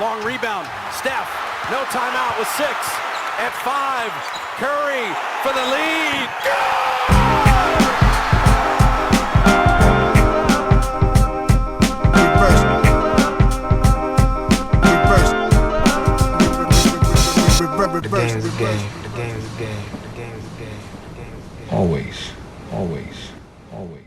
long rebound. Steph, no timeout with 6. At 5, Curry for the lead. The game's a game. The game's a game. The game's a game. The game's a game. Always. Always. Always.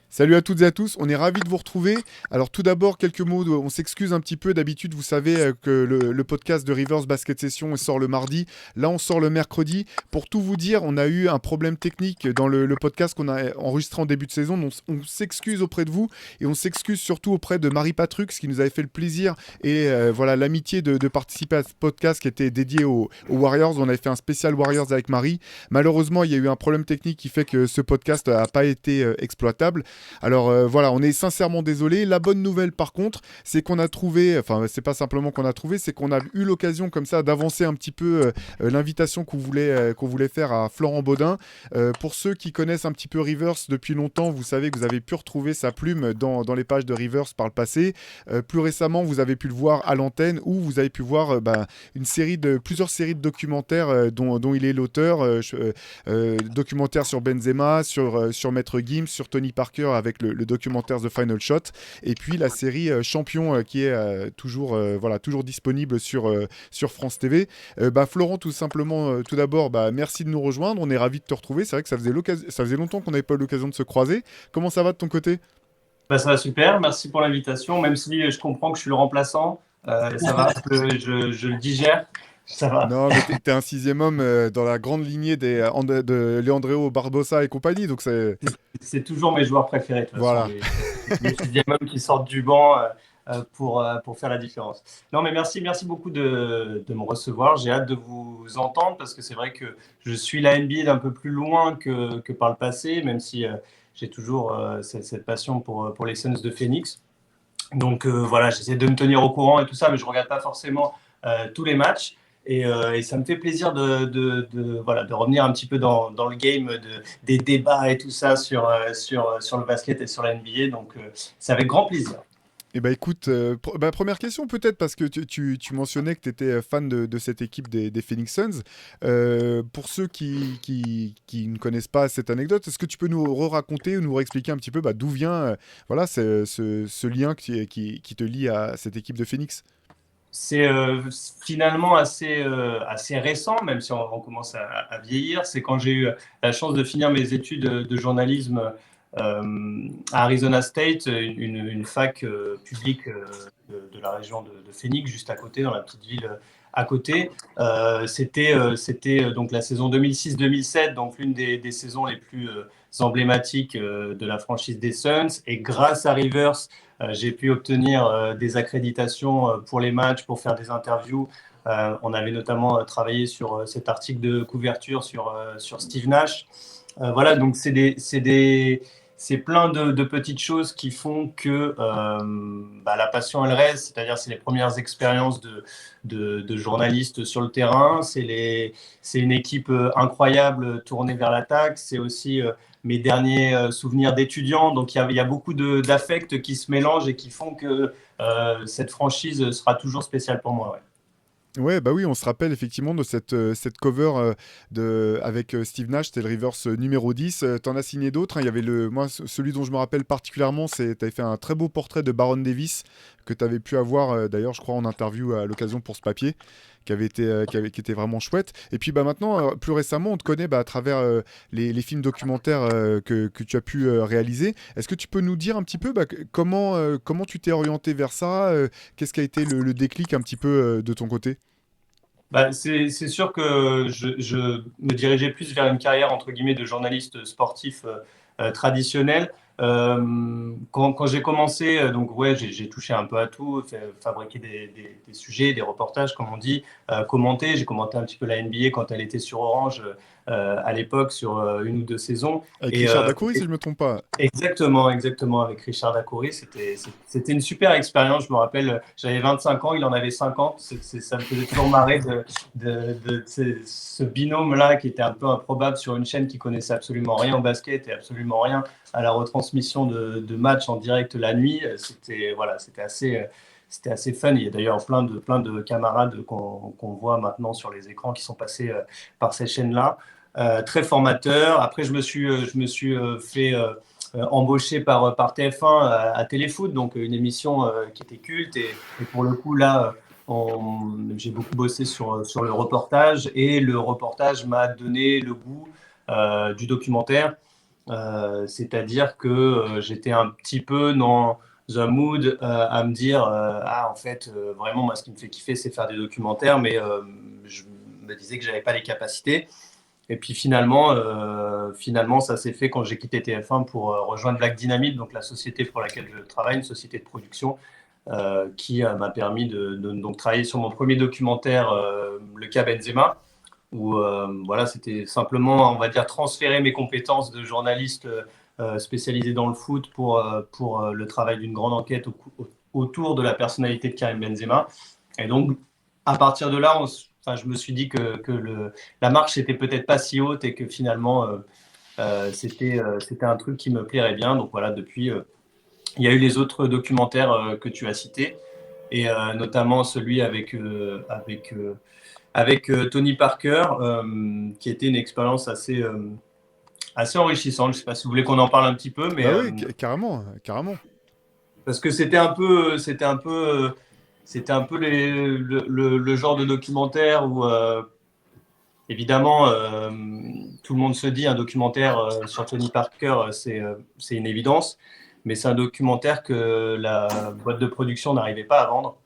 Salut à toutes et à tous, on est ravis de vous retrouver. Alors tout d'abord, quelques mots, on s'excuse un petit peu. D'habitude, vous savez que le podcast de Rivers Basket Session sort le mardi. Là, on sort le mercredi. Pour tout vous dire, on a eu un problème technique dans le podcast qu'on a enregistré en début de saison. Donc, on s'excuse auprès de vous et on s'excuse surtout auprès de Marie Patrux qui nous avait fait le plaisir et voilà l'amitié de participer à ce podcast qui était dédié aux Warriors. On avait fait un spécial Warriors avec Marie. Malheureusement, il y a eu un problème technique qui fait que ce podcast n'a pas été exploitable. Alors voilà, on est sincèrement désolé. La bonne nouvelle par contre, c'est qu'on a trouvé, enfin c'est pas simplement qu'on a trouvé, c'est qu'on a eu l'occasion comme ça d'avancer un petit peu l'invitation qu'on voulait faire à Florent Baudin. Pour ceux qui connaissent un petit peu Rivers depuis longtemps, vous savez que vous avez pu retrouver sa plume dans les pages de Rivers par le passé. Plus récemment, vous avez pu le voir à l'antenne où vous avez pu voir plusieurs séries de documentaires dont il est l'auteur. Documentaires sur Benzema, sur Maître Gims, sur Tony Parker avec le documentaire The Final Shot, et puis la série Champion qui est toujours disponible sur France TV. Florent, tout simplement, tout d'abord, merci de nous rejoindre. On est ravis de te retrouver. C'est vrai que ça faisait longtemps qu'on n'avait pas eu l'occasion de se croiser. Comment ça va de ton côté ? Ça va super, merci pour l'invitation. Même si je comprends que je suis le remplaçant, ça va, je le digère. Ça va. Non, mais t'es un sixième homme dans la grande lignée de Leandro Barbosa et compagnie, donc c'est toujours mes joueurs préférés. Voilà. Les sixième hommes qui sortent du banc pour faire la différence. Non, mais merci beaucoup de me recevoir. J'ai hâte de vous entendre parce que c'est vrai que je suis la NBA d'un peu plus loin que par le passé, même si j'ai toujours cette passion pour les Suns de Phoenix. Donc voilà, j'essaie de me tenir au courant et tout ça, mais je ne regarde pas forcément tous les matchs. Et ça me fait plaisir de revenir un petit peu dans le game des débats et tout ça sur le basket et sur la NBA. Donc, c'est avec grand plaisir. Eh ben écoute, première question peut-être, parce que tu mentionnais que tu étais fan de cette équipe des Phoenix Suns. Pour ceux qui ne connaissent pas cette anecdote, est-ce que tu peux nous raconter ou nous réexpliquer un petit peu d'où vient ce lien qui te lie à cette équipe de Phoenix ? C'est finalement assez récent, même si on commence à vieillir. C'est quand j'ai eu la chance de finir mes études de journalisme à Arizona State, une fac publique de la région de Phoenix, juste à côté, dans la petite ville à côté. C'était donc la saison 2006-2007, donc l'une des saisons les plus emblématiques de la franchise des Suns. Et grâce à Rivers, j'ai pu obtenir des accréditations pour les matchs, pour faire des interviews. On avait notamment travaillé sur cet article de couverture sur Steve Nash. Voilà, donc c'est plein de petites choses qui font que la passion, elle reste. C'est-à-dire, c'est les premières expériences de journalistes sur le terrain. C'est une équipe incroyable tournée vers l'attaque. C'est aussi mes derniers souvenirs d'étudiants. Donc, il y a beaucoup d'affects qui se mélangent et qui font que cette franchise sera toujours spéciale pour moi. Ouais. Ouais, bah oui, on se rappelle effectivement de cette cover avec Steve Nash, c'était le Rivers numéro 10. T'en as signé d'autres, hein. Il y avait moi, celui dont je me rappelle particulièrement, c'est t'avais fait un très beau portrait de Baron Davis que t'avais pu avoir, d'ailleurs, je crois, en interview à l'occasion pour ce papier, qui était vraiment chouette. Et puis maintenant, plus récemment, on te connaît à travers les films documentaires que tu as pu réaliser. Est-ce que tu peux nous dire un petit peu comment tu t'es orienté vers ça, qu'est-ce qui a été le déclic un petit peu de ton côté ? C'est sûr que je me dirigeais plus vers une carrière entre guillemets de journaliste sportif traditionnel. Quand j'ai commencé, donc ouais, j'ai touché un peu à tout, fabriquer des sujets, des reportages, comme on dit, commenter. J'ai commenté un petit peu la NBA quand elle était sur Orange à l'époque, sur une ou deux saisons. Avec Richard Dacoury, si je ne me trompe pas. Exactement, avec Richard Dacoury. C'était une super expérience. Je me rappelle, j'avais 25 ans, il en avait 50. Ça me faisait toujours marrer de ce binôme-là qui était un peu improbable sur une chaîne qui connaissait absolument rien au basket et absolument rien à la retransmission de matchs en direct la nuit. C'était c'était assez fun. Il y a d'ailleurs plein de camarades qu'on voit maintenant sur les écrans qui sont passés par ces chaînes-là. Très formateur. Après, je me suis fait embauché par TF1 à Téléfoot, donc une émission qui était culte. Et pour le coup, là, j'ai beaucoup bossé sur le reportage, et le reportage m'a donné le goût du documentaire. C'est-à-dire que j'étais un petit peu dans un mood à me dire en fait, vraiment, moi, ce qui me fait kiffer, c'est faire des documentaires, mais je me disais que j'avais pas les capacités. Et puis finalement, ça s'est fait quand j'ai quitté TF1 pour rejoindre Black Dynamite, donc la société pour laquelle je travaille, une société de production qui m'a permis de donc travailler sur mon premier documentaire, Le cas Benzema, où voilà, c'était simplement, on va dire, transférer mes compétences de journaliste spécialisé dans le foot pour le travail d'une grande enquête autour de la personnalité de Karim Benzema. Et donc, à partir de là, je me suis dit que la marche n'était peut-être pas si haute, et que finalement, c'était un truc qui me plairait bien. Donc voilà, depuis, il y a eu les autres documentaires que tu as cités, et notamment celui avec Tony Parker, qui était une expérience assez enrichissante. Je ne sais pas si vous voulez qu'on en parle un petit peu, mais Bah oui, carrément, carrément. parce que c'était un peu le genre de documentaire où évidemment tout le monde se dit un documentaire sur Tony Parker, c'est une évidence, mais c'est un documentaire que la boîte de production n'arrivait pas à vendre,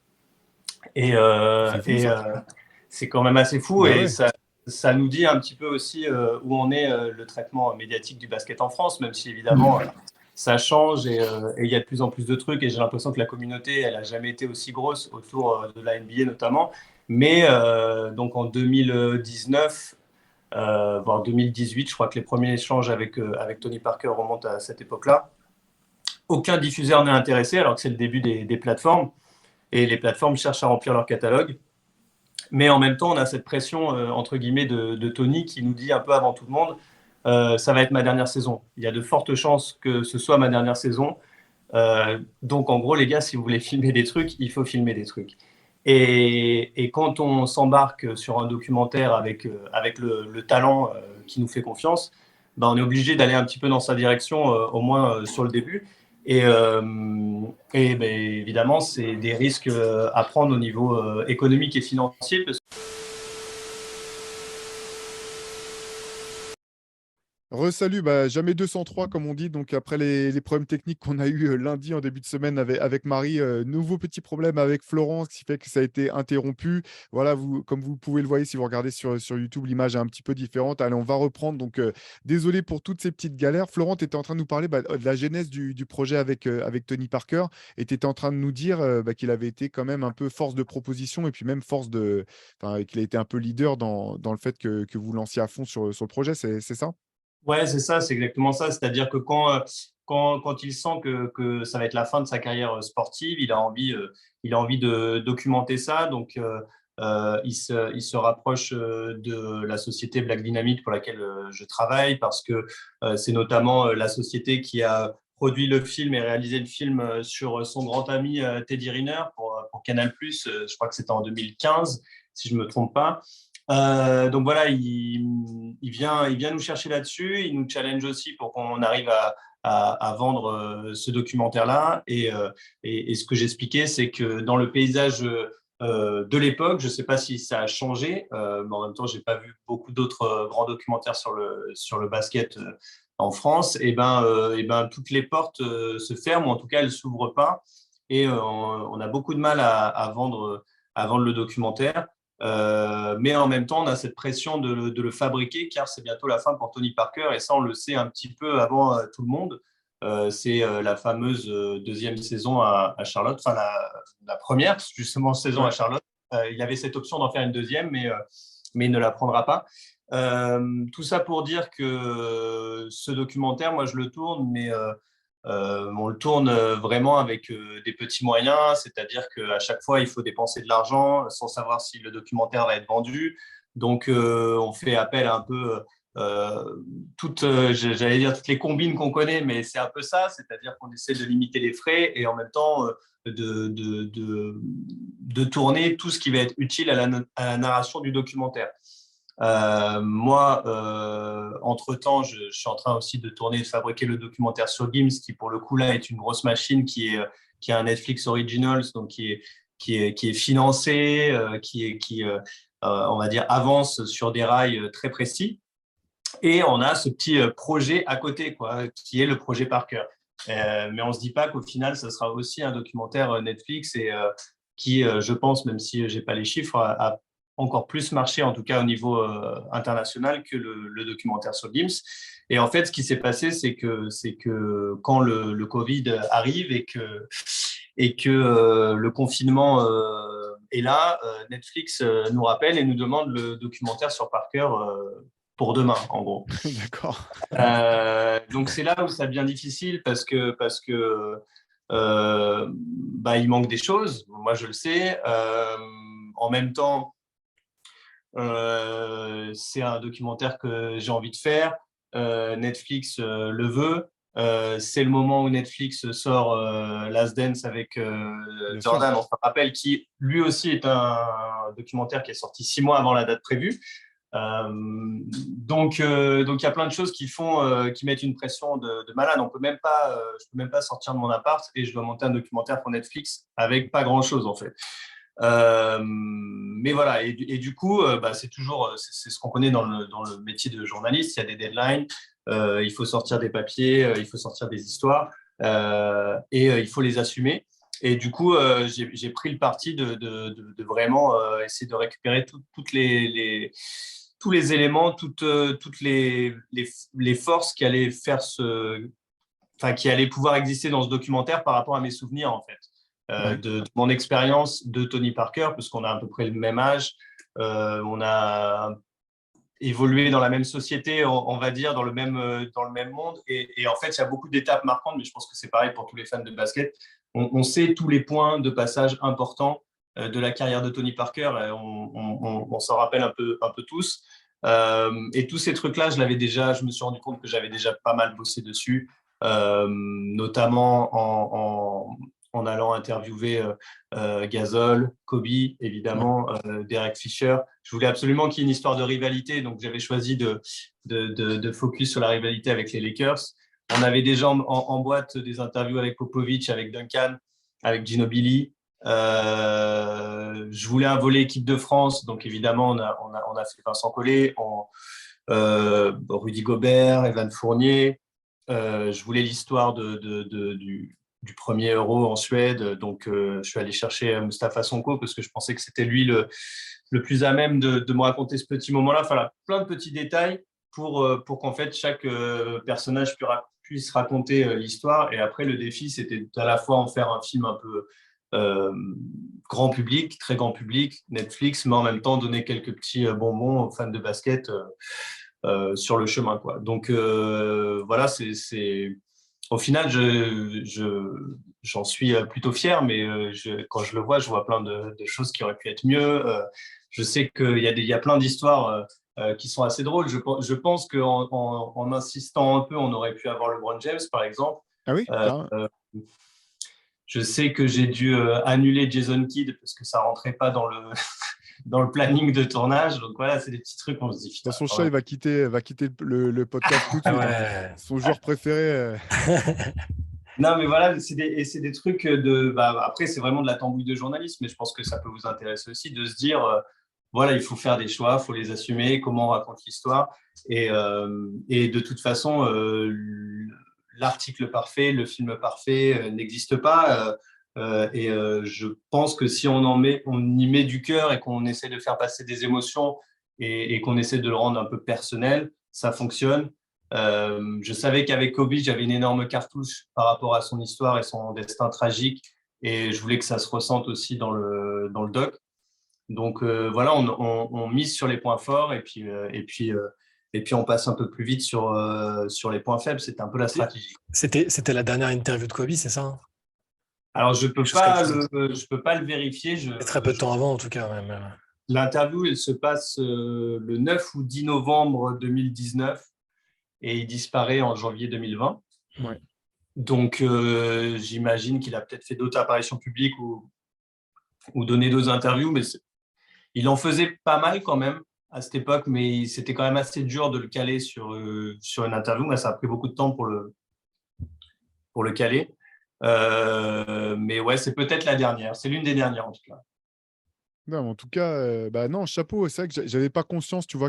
et, C'est fou, ça. c'est quand même assez fou, Bah et ouais. ça nous dit un petit peu aussi où en est le traitement médiatique du basket en France, même si évidemment ça change, et il y a de plus en plus de trucs, et j'ai l'impression que la communauté, elle n'a jamais été aussi grosse autour de la NBA notamment. Mais donc en 2019, voire 2018, je crois que les premiers échanges avec Tony Parker remontent à cette époque-là. Aucun diffuseur n'est intéressé, alors que c'est le début des plateformes, et les plateformes cherchent à remplir leur catalogue. Mais en même temps, on a cette pression, entre guillemets, de Tony, qui nous dit un peu avant tout le monde, ça va être ma dernière saison. Il y a de fortes chances que ce soit ma dernière saison. Donc, en gros, les gars, si vous voulez filmer des trucs, il faut filmer des trucs. Et quand on s'embarque sur un documentaire avec le talent qui nous fait confiance, ben, on est obligé d'aller un petit peu dans sa direction, au moins sur le début. Et ben, évidemment, c'est des risques à prendre au niveau économique et financier. Resalut, bah, jamais 203 comme on dit. Donc après les problèmes techniques qu'on a eu lundi en début de semaine avec Marie, nouveau petit problème avec Florence qui fait que ça a été interrompu. Voilà, comme vous pouvez le voir si vous regardez sur YouTube, l'image est un petit peu différente. Allez, on va reprendre. Donc désolé pour toutes ces petites galères. Florent, tu étais en train de nous parler de la genèse du projet avec Tony Parker, et tu étais en train de nous dire qu'il avait été quand même un peu force de proposition, et puis même qu'il a été un peu leader dans le fait que vous lanciez à fond sur le projet. C'est ça? Ouais, c'est ça, c'est exactement ça. C'est-à-dire que quand il sent que ça va être la fin de sa carrière sportive, il a envie de documenter ça. Donc, il se rapproche de la société Black Dynamite pour laquelle je travaille, parce que c'est notamment la société qui a produit le film et réalisé le film sur son grand ami Teddy Riner pour Canal+. Je crois que c'était en 2015, si je ne me trompe pas. Donc voilà, il vient nous chercher là-dessus, il nous challenge aussi pour qu'on arrive à vendre ce documentaire-là. Et ce que j'expliquais, c'est que dans le paysage de l'époque, je ne sais pas si ça a changé, mais en même temps, je n'ai pas vu beaucoup d'autres grands documentaires sur le basket en France. Et ben, toutes les portes se ferment, ou en tout cas, elles ne s'ouvrent pas. Et on a beaucoup de mal à vendre le documentaire. Mais en même temps, on a cette pression de le fabriquer, car c'est bientôt la fin pour Tony Parker, et ça, on le sait un petit peu avant tout le monde. C'est la fameuse deuxième saison à Charlotte, enfin la première justement saison à Ouais. Charlotte. Il avait cette option d'en faire une deuxième, mais il ne la prendra pas. Tout ça pour dire que ce documentaire, moi je le tourne, mais on le tourne vraiment avec des petits moyens, c'est-à-dire qu'à chaque fois, il faut dépenser de l'argent sans savoir si le documentaire va être vendu. Donc, on fait appel un peu j'allais dire toutes les combines qu'on connaît, mais c'est un peu ça, c'est-à-dire qu'on essaie de limiter les frais et en même temps de tourner tout ce qui va être utile à la narration du documentaire. Moi, entre-temps, je suis en train aussi de tourner, de fabriquer le documentaire sur Gims, qui pour le coup là est une grosse machine, qui est un Netflix Originals, donc qui est financé, qui on va dire avance sur des rails très précis. Et on a ce petit projet à côté, quoi, qui est le projet Parker. Mais on ne se dit pas qu'au final, ça sera aussi un documentaire Netflix et qui, je pense, même si je n'ai pas les chiffres, a encore plus marché, en tout cas au niveau international, que le documentaire sur Gims. Et en fait, ce qui s'est passé, c'est que quand le Covid arrive et que le confinement est là, Netflix nous rappelle et nous demande le documentaire sur Parker pour demain, en gros. D'accord. Donc c'est là où ça devient difficile parce que il manque des choses. Moi, je le sais. En même temps, c'est un documentaire que j'ai envie de faire. Netflix le veut. C'est le moment où Netflix sort Last Dance avec Jordan, on se rappelle, qui lui aussi est un documentaire qui est sorti 6 mois avant la date prévue. Donc il y a plein de choses qui mettent une pression de malade. Je peux même pas sortir de mon appart et je dois monter un documentaire pour Netflix avec pas grand chose en fait. Mais voilà, et du coup, c'est toujours c'est ce qu'on connaît dans le métier de journaliste. Il y a des deadlines, il faut sortir des papiers, il faut sortir des histoires et il faut les assumer. Et du coup, j'ai pris le parti de vraiment essayer de récupérer tous les éléments, toutes les forces qui allaient qui allaient pouvoir exister dans ce documentaire par rapport à mes souvenirs en fait. De mon expérience de Tony Parker, parce qu'on a à peu près le même âge, on a évolué dans la même société, on va dire, dans le même monde. Et en fait, il y a beaucoup d'étapes marquantes, mais je pense que c'est pareil pour tous les fans de basket. On sait tous les points de passage importants de la carrière de Tony Parker. On s'en rappelle un peu tous. Et tous ces trucs-là, je me suis rendu compte que j'avais déjà pas mal bossé dessus, notamment en allant interviewer Gasol, Kobe, évidemment, Derek Fisher. Je voulais absolument qu'il y ait une histoire de rivalité, donc j'avais choisi de focus sur la rivalité avec les Lakers. On avait déjà en boîte des interviews avec Popovich, avec Duncan, avec Ginobili. Je voulais un volet équipe de France, donc évidemment, on a fait Vincent Collet, Rudy Gobert, Evan Fournier. Je voulais l'histoire du premier Euro en Suède, donc je suis allé chercher Mustapha Sonko parce que je pensais que c'était lui le plus à même de me raconter ce petit moment-là. Enfin, plein de petits détails pour qu'en fait chaque personnage puisse raconter l'histoire. Et après, le défi, c'était à la fois en faire un film un peu grand public, très grand public, Netflix, mais en même temps donner quelques petits bonbons aux fans de basket sur le chemin, quoi. Donc voilà, au final, j'en suis plutôt fier, mais quand je le vois, je vois plein de choses qui auraient pu être mieux. Je sais qu'il y a plein d'histoires qui sont assez drôles. Je pense qu'en insistant un peu, on aurait pu avoir LeBron James, par exemple. Ah oui, je sais que j'ai dû annuler Jason Kidd parce que ça rentrait pas dans le planning de tournage. Donc voilà, c'est des petits trucs qu'on se dit. Dans son chat, il va quitter le podcast tout de suite. Ouais. Son joueur préféré. Non, mais voilà, c'est des trucs après, c'est vraiment de la tambouille de journalisme, mais je pense que ça peut vous intéresser aussi de se dire, voilà, il faut faire des choix, il faut les assumer, comment on raconte l'histoire. Et de toute façon, l'article parfait, le film parfait n'existe pas. Je pense que si on y met du cœur et qu'on essaie de faire passer des émotions et qu'on essaie de le rendre un peu personnel, ça fonctionne. Je savais qu'avec Kobe, j'avais une énorme cartouche par rapport à son histoire et son destin tragique, et je voulais que ça se ressente aussi dans le doc. Donc voilà, on mise sur les points forts et puis on passe un peu plus vite sur les points faibles. C'était un peu la stratégie. C'était la dernière interview de Kobe, c'est ça, hein? Alors je peux pas le vérifier. Très peu de temps avant, en tout cas, même. L'interview, elle se passe le 9 ou 10 novembre 2019 et il disparaît en janvier 2020. Ouais. Donc, j'imagine qu'il a peut-être fait d'autres apparitions publiques ou donné d'autres interviews, mais il en faisait pas mal quand même à cette époque, mais c'était quand même assez dur de le caler sur une interview. Moi, ça a pris beaucoup de temps pour le caler. Mais ouais, c'est peut-être la dernière. C'est l'une des dernières en tout cas. Non, en tout cas, bah, non, chapeau. C'est vrai que j'avais pas conscience, tu vois,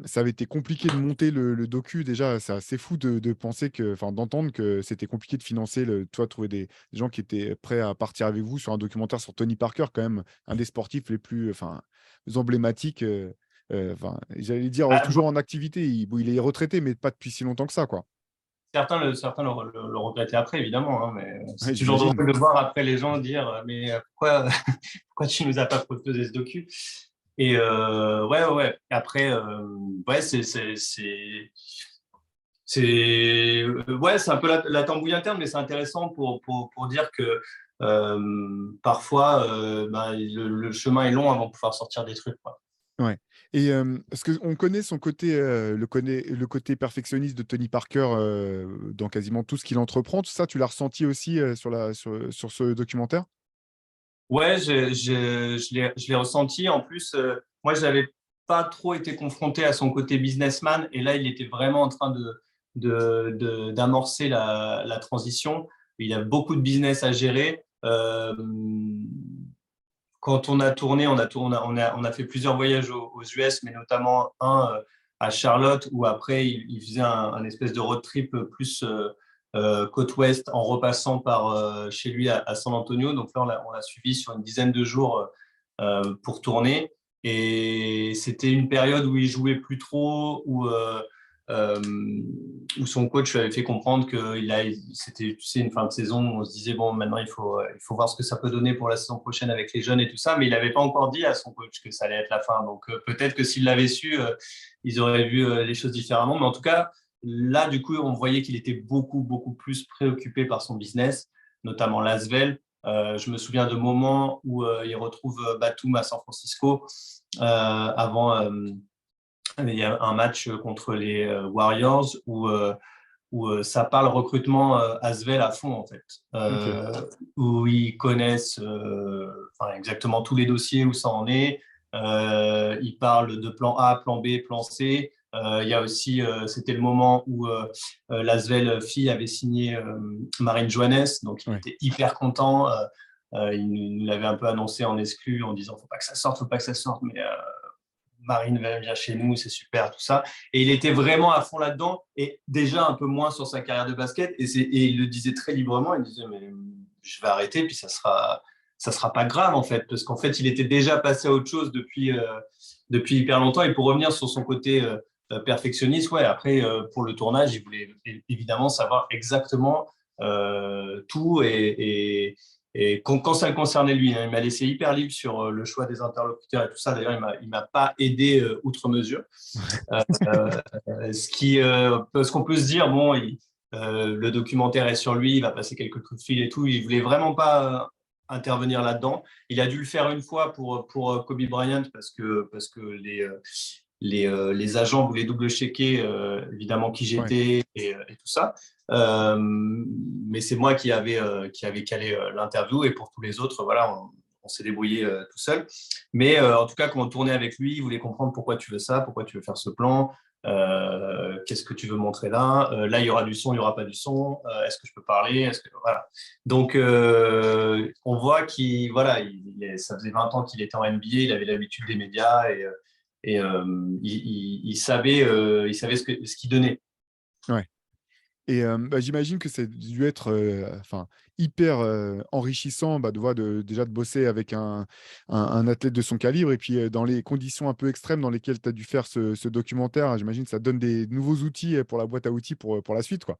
ça avait été compliqué de monter le docu. Déjà, c'est assez fou de penser d'entendre que c'était compliqué de financer trouver des gens qui étaient prêts à partir avec vous sur un documentaire sur Tony Parker, quand même, un des sportifs les plus, emblématiques, j'allais dire, Ah, toujours en activité. Il est retraité, mais pas depuis si longtemps que ça, quoi. certains le regrettaient après, évidemment, hein, mais c'est Ouais, toujours j'imagine. drôle de voir après les gens dire mais pourquoi, pourquoi tu nous as pas proposé ce docu? Et ouais. Après, ouais, c'est un peu la tambouille interne, mais c'est intéressant pour dire que parfois, le chemin est long avant de pouvoir sortir des trucs, quoi. Ouais, et parce qu'on connaît son côté, le côté perfectionniste de Tony Parker, dans quasiment tout ce qu'il entreprend. Tout ça, tu l'as ressenti aussi, sur ce documentaire? Ouais, je l'ai ressenti. En plus, moi, je n'avais pas trop été confronté à son côté businessman. Et là, il était vraiment en train d'amorcer la transition. Il a beaucoup de business à gérer. Quand on a tourné, on a fait plusieurs voyages aux US, mais notamment un à Charlotte, où après, il faisait un espèce de road trip plus côte ouest en repassant par chez lui à San Antonio. Donc là, on l'a suivi sur une dizaine de jours pour tourner. Et c'était une période où il jouait plus trop, euh, où son coach lui avait fait comprendre que c'était, tu sais, une fin de saison où on se disait, bon, maintenant, il faut voir ce que ça peut donner pour la saison prochaine avec les jeunes et tout ça. Mais il n'avait pas encore dit à son coach que ça allait être la fin. Donc, peut-être que s'il l'avait su, ils auraient vu les choses différemment. Mais en tout cas, là, du coup, on voyait qu'il était beaucoup, beaucoup plus préoccupé par son business, notamment l'Asvel. Je me souviens de moments où il retrouve Batum à San Francisco avant. Il y a un match contre les Warriors où ça parle recrutement Asvel à fond, en fait. OK. Où ils connaissent exactement tous les dossiers, où ça en est. Ils parlent de plan A, plan B, plan C. Il y a aussi, c'était le moment où l'Asvel fille avait signé Marine Johannes, donc il Ouais. était hyper content. Il nous l'avait un peu annoncé en exclu en disant faut pas que ça sorte, mais Marine vient chez nous, c'est super, tout ça. Et il était vraiment à fond là-dedans et déjà un peu moins sur sa carrière de basket. Et il le disait très librement. Il disait, mais je vais arrêter, puis ça sera pas grave, en fait. Parce qu'en fait, il était déjà passé à autre chose depuis hyper longtemps. Et pour revenir sur son côté perfectionniste, ouais, après, pour le tournage, il voulait évidemment savoir exactement tout et quand ça le concernait lui, hein, il m'a laissé hyper libre sur le choix des interlocuteurs et tout ça. D'ailleurs, il m'a pas aidé outre mesure. Parce qu'on peut se dire, bon, le documentaire est sur lui, il va passer quelques coups de fil et tout. Il voulait vraiment pas intervenir là-dedans. Il a dû le faire une fois pour Kobe Bryant parce que les agents voulaient double-checker évidemment qui Ouais. j'étais et tout ça. Mais c'est moi qui avait calé l'interview et pour tous les autres, voilà, on s'est débrouillé tout seul. Mais en tout cas, quand on tournait avec lui, il voulait comprendre pourquoi tu veux ça, pourquoi tu veux faire ce plan, qu'est-ce que tu veux montrer là. Là, il y aura du son, il n'y aura pas du son. Est-ce que je peux parler? Voilà. Donc, on voit ça faisait 20 ans qu'il était en NBA, il avait l'habitude des médias et il savait ce qu'il donnait. Ouais. Et j'imagine que ça a dû être, hyper, enrichissant, déjà de bosser avec un athlète de son calibre et puis, dans les conditions un peu extrêmes dans lesquelles tu as dû faire ce documentaire. J'imagine que ça donne des nouveaux outils, pour la boîte à outils pour la suite, quoi.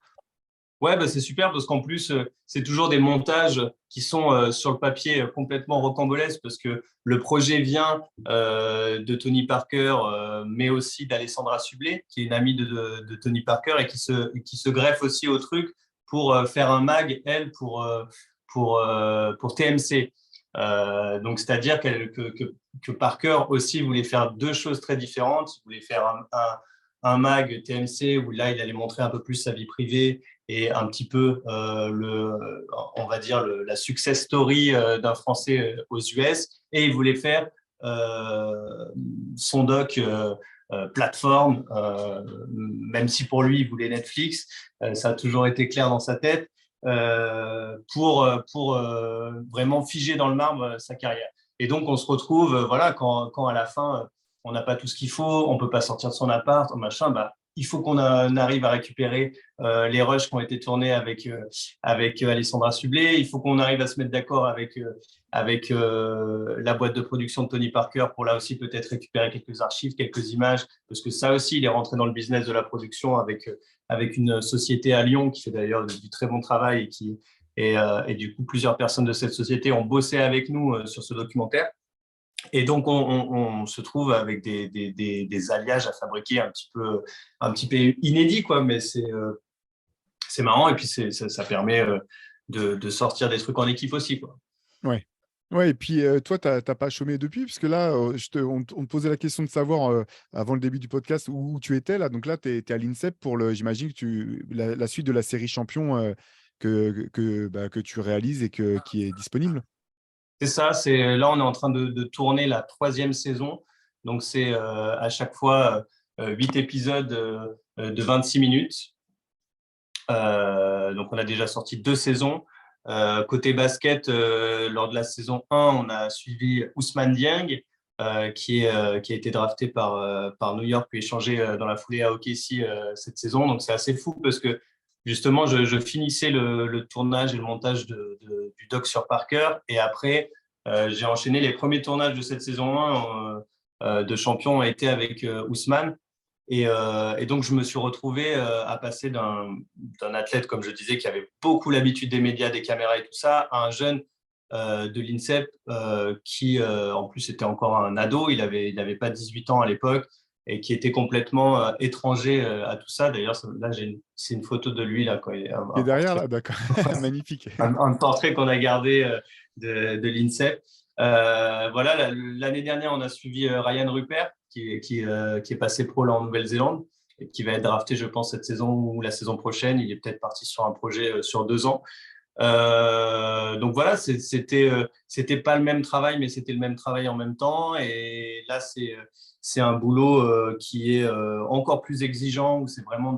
Ouais, bah, c'est super parce qu'en plus, c'est toujours des montages qui sont sur le papier complètement rocambolesques parce que le projet vient de Tony Parker, mais aussi d'Alessandra Sublet, qui est une amie de Tony Parker et qui se greffe aussi au truc pour faire un mag, elle, pour TMC. Donc, c'est-à-dire que Parker aussi voulait faire deux choses très différentes. Il voulait faire un mag TMC où là, il allait montrer un peu plus sa vie privée et un petit peu, on va dire, la success story d'un Français aux US. Et il voulait faire son doc plateforme, même si pour lui, il voulait Netflix. Ça a toujours été clair dans sa tête. Pour vraiment figer dans le marbre sa carrière. Et donc, on se retrouve, voilà, quand à la fin, on n'a pas tout ce qu'il faut, on ne peut pas sortir de son appart, machin, bah, il faut qu'on arrive à récupérer les rushs qui ont été tournés avec Alessandra Sublet. Il faut qu'on arrive à se mettre d'accord avec la boîte de production de Tony Parker pour là aussi peut-être récupérer quelques archives, quelques images, parce que ça aussi, il est rentré dans le business de la production avec une société à Lyon qui fait d'ailleurs du très bon travail et du coup, plusieurs personnes de cette société ont bossé avec nous sur ce documentaire. Et donc, on se trouve avec des alliages à fabriquer un petit peu inédits, quoi, mais c'est marrant et puis ça permet de sortir des trucs en équipe aussi, quoi. Ouais. Ouais, et puis toi, t'as pas chômé depuis, parce que là, on te posait la question de savoir avant le début du podcast où tu étais là. Donc là, tu es à l'INSEP j'imagine que la suite de la série Champion que tu réalises et qui est disponible. C'est ça, là, on est en train de tourner la 3e saison. Donc, c'est à chaque fois 8 épisodes de 26 minutes. Donc, on a déjà sorti 2 saisons. Côté basket, lors de la saison 1, on a suivi Ousmane Dieng, qui a été drafté par New York puis échangé dans la foulée à OKC cette saison. Donc, c'est assez fou parce que justement, je finissais le tournage et le montage du doc sur Parker. Et après, j'ai enchaîné les premiers tournages de cette saison 1 de Champion ont été avec Ousmane. Et donc, je me suis retrouvé à passer d'un athlète, comme je disais, qui avait beaucoup l'habitude des médias, des caméras et tout ça, à un jeune de l'INSEP qui, en plus, était encore un ado. Il avait pas 18 ans à l'époque et qui était complètement étranger à tout ça. D'ailleurs, là, c'est une photo de lui, là, quand il est Et derrière, là, d'accord. Magnifique. un portrait qu'on a gardé de l'INSEP. Voilà, l'année dernière, on a suivi Ryan Rupert, qui est passé pro là en Nouvelle-Zélande et qui va être drafté, je pense, cette saison ou la saison prochaine. Il est peut-être parti sur un projet sur 2 ans. Donc voilà, c'était pas le même travail, mais c'était le même travail en même temps. Et là, c'est un boulot qui est encore plus exigeant, où c'est vraiment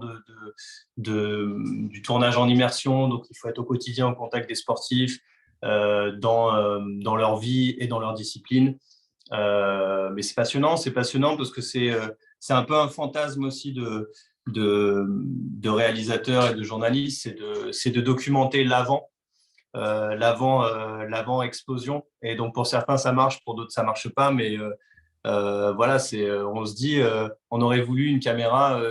du tournage en immersion. Donc, il faut être au quotidien au contact des sportifs, dans leur vie et dans leur discipline. Mais c'est passionnant parce que c'est un peu un fantasme aussi de réalisateurs et de journalistes, c'est de documenter l'avant explosion. Et donc pour certains ça marche, pour d'autres ça marche pas, mais voilà, on se dit on aurait voulu une caméra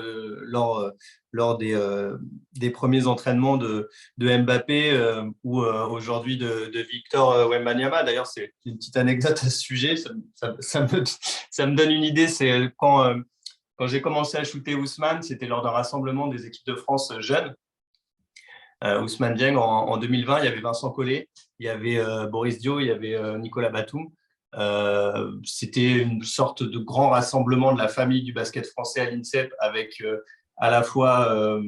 lors des premiers entraînements de Mbappé ou aujourd'hui de Victor Wembanyama. D'ailleurs, c'est une petite anecdote à ce sujet, ça me donne une idée. C'est quand j'ai commencé à shooter Ousmane, c'était lors d'un rassemblement des équipes de France jeunes. Ousmane Dieng en 2020, il y avait Vincent Collet, il y avait Boris Dio, il y avait Nicolas Batum. C'était une sorte de grand rassemblement de la famille du basket français à l'INSEP avec à la fois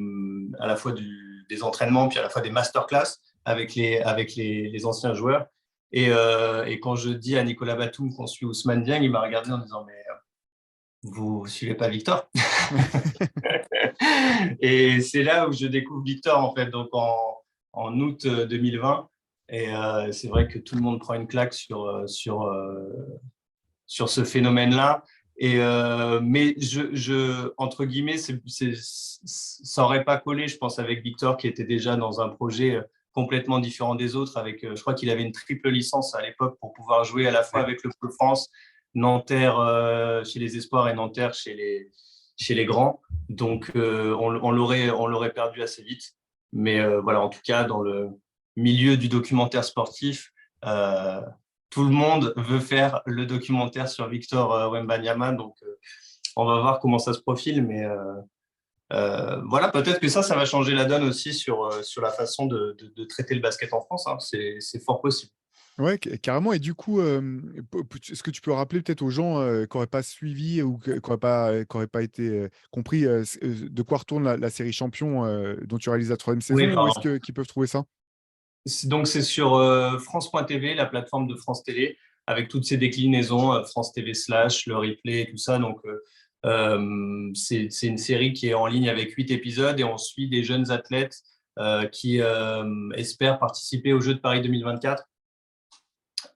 des entraînements puis à la fois des masterclass avec les anciens joueurs. Et quand je dis à Nicolas Batum qu'on suit Ousmane Dieng, il m'a regardé en disant mais vous suivez pas Victor? Et c'est là où je découvre Victor en fait, donc en août 2020. Et c'est vrai que tout le monde prend une claque sur ce phénomène-là. Mais entre guillemets, ça n'aurait pas collé, je pense, avec Victor, qui était déjà dans un projet complètement différent des autres. Je crois qu'il avait une triple licence à l'époque pour pouvoir jouer à la fois avec le Pôle France, Nanterre chez les espoirs et Nanterre chez les grands. Donc, on l'aurait perdu assez vite. Mais voilà, en tout cas, dans le milieu du documentaire sportif, tout le monde veut faire le documentaire sur Victor Wembanyama. Donc, on va voir comment ça se profile. Mais voilà, peut-être que ça va changer la donne aussi sur la façon de traiter le basket en France. Hein. C'est fort possible. Ouais, carrément. Et du coup, est-ce que tu peux rappeler peut-être aux gens qui n'auraient pas suivi ou qui n'auraient pas été compris de quoi retourne la série Champion dont tu réalises la troisième Oui, saison? Où est-ce pardon. qu'ils peuvent trouver ça? Donc, c'est sur France.tv, la plateforme de France Télé, avec toutes ses déclinaisons, France TV Slash, le replay et tout ça. Donc, c'est une série qui est en ligne avec 8 épisodes et on suit des jeunes athlètes qui espèrent participer aux Jeux de Paris 2024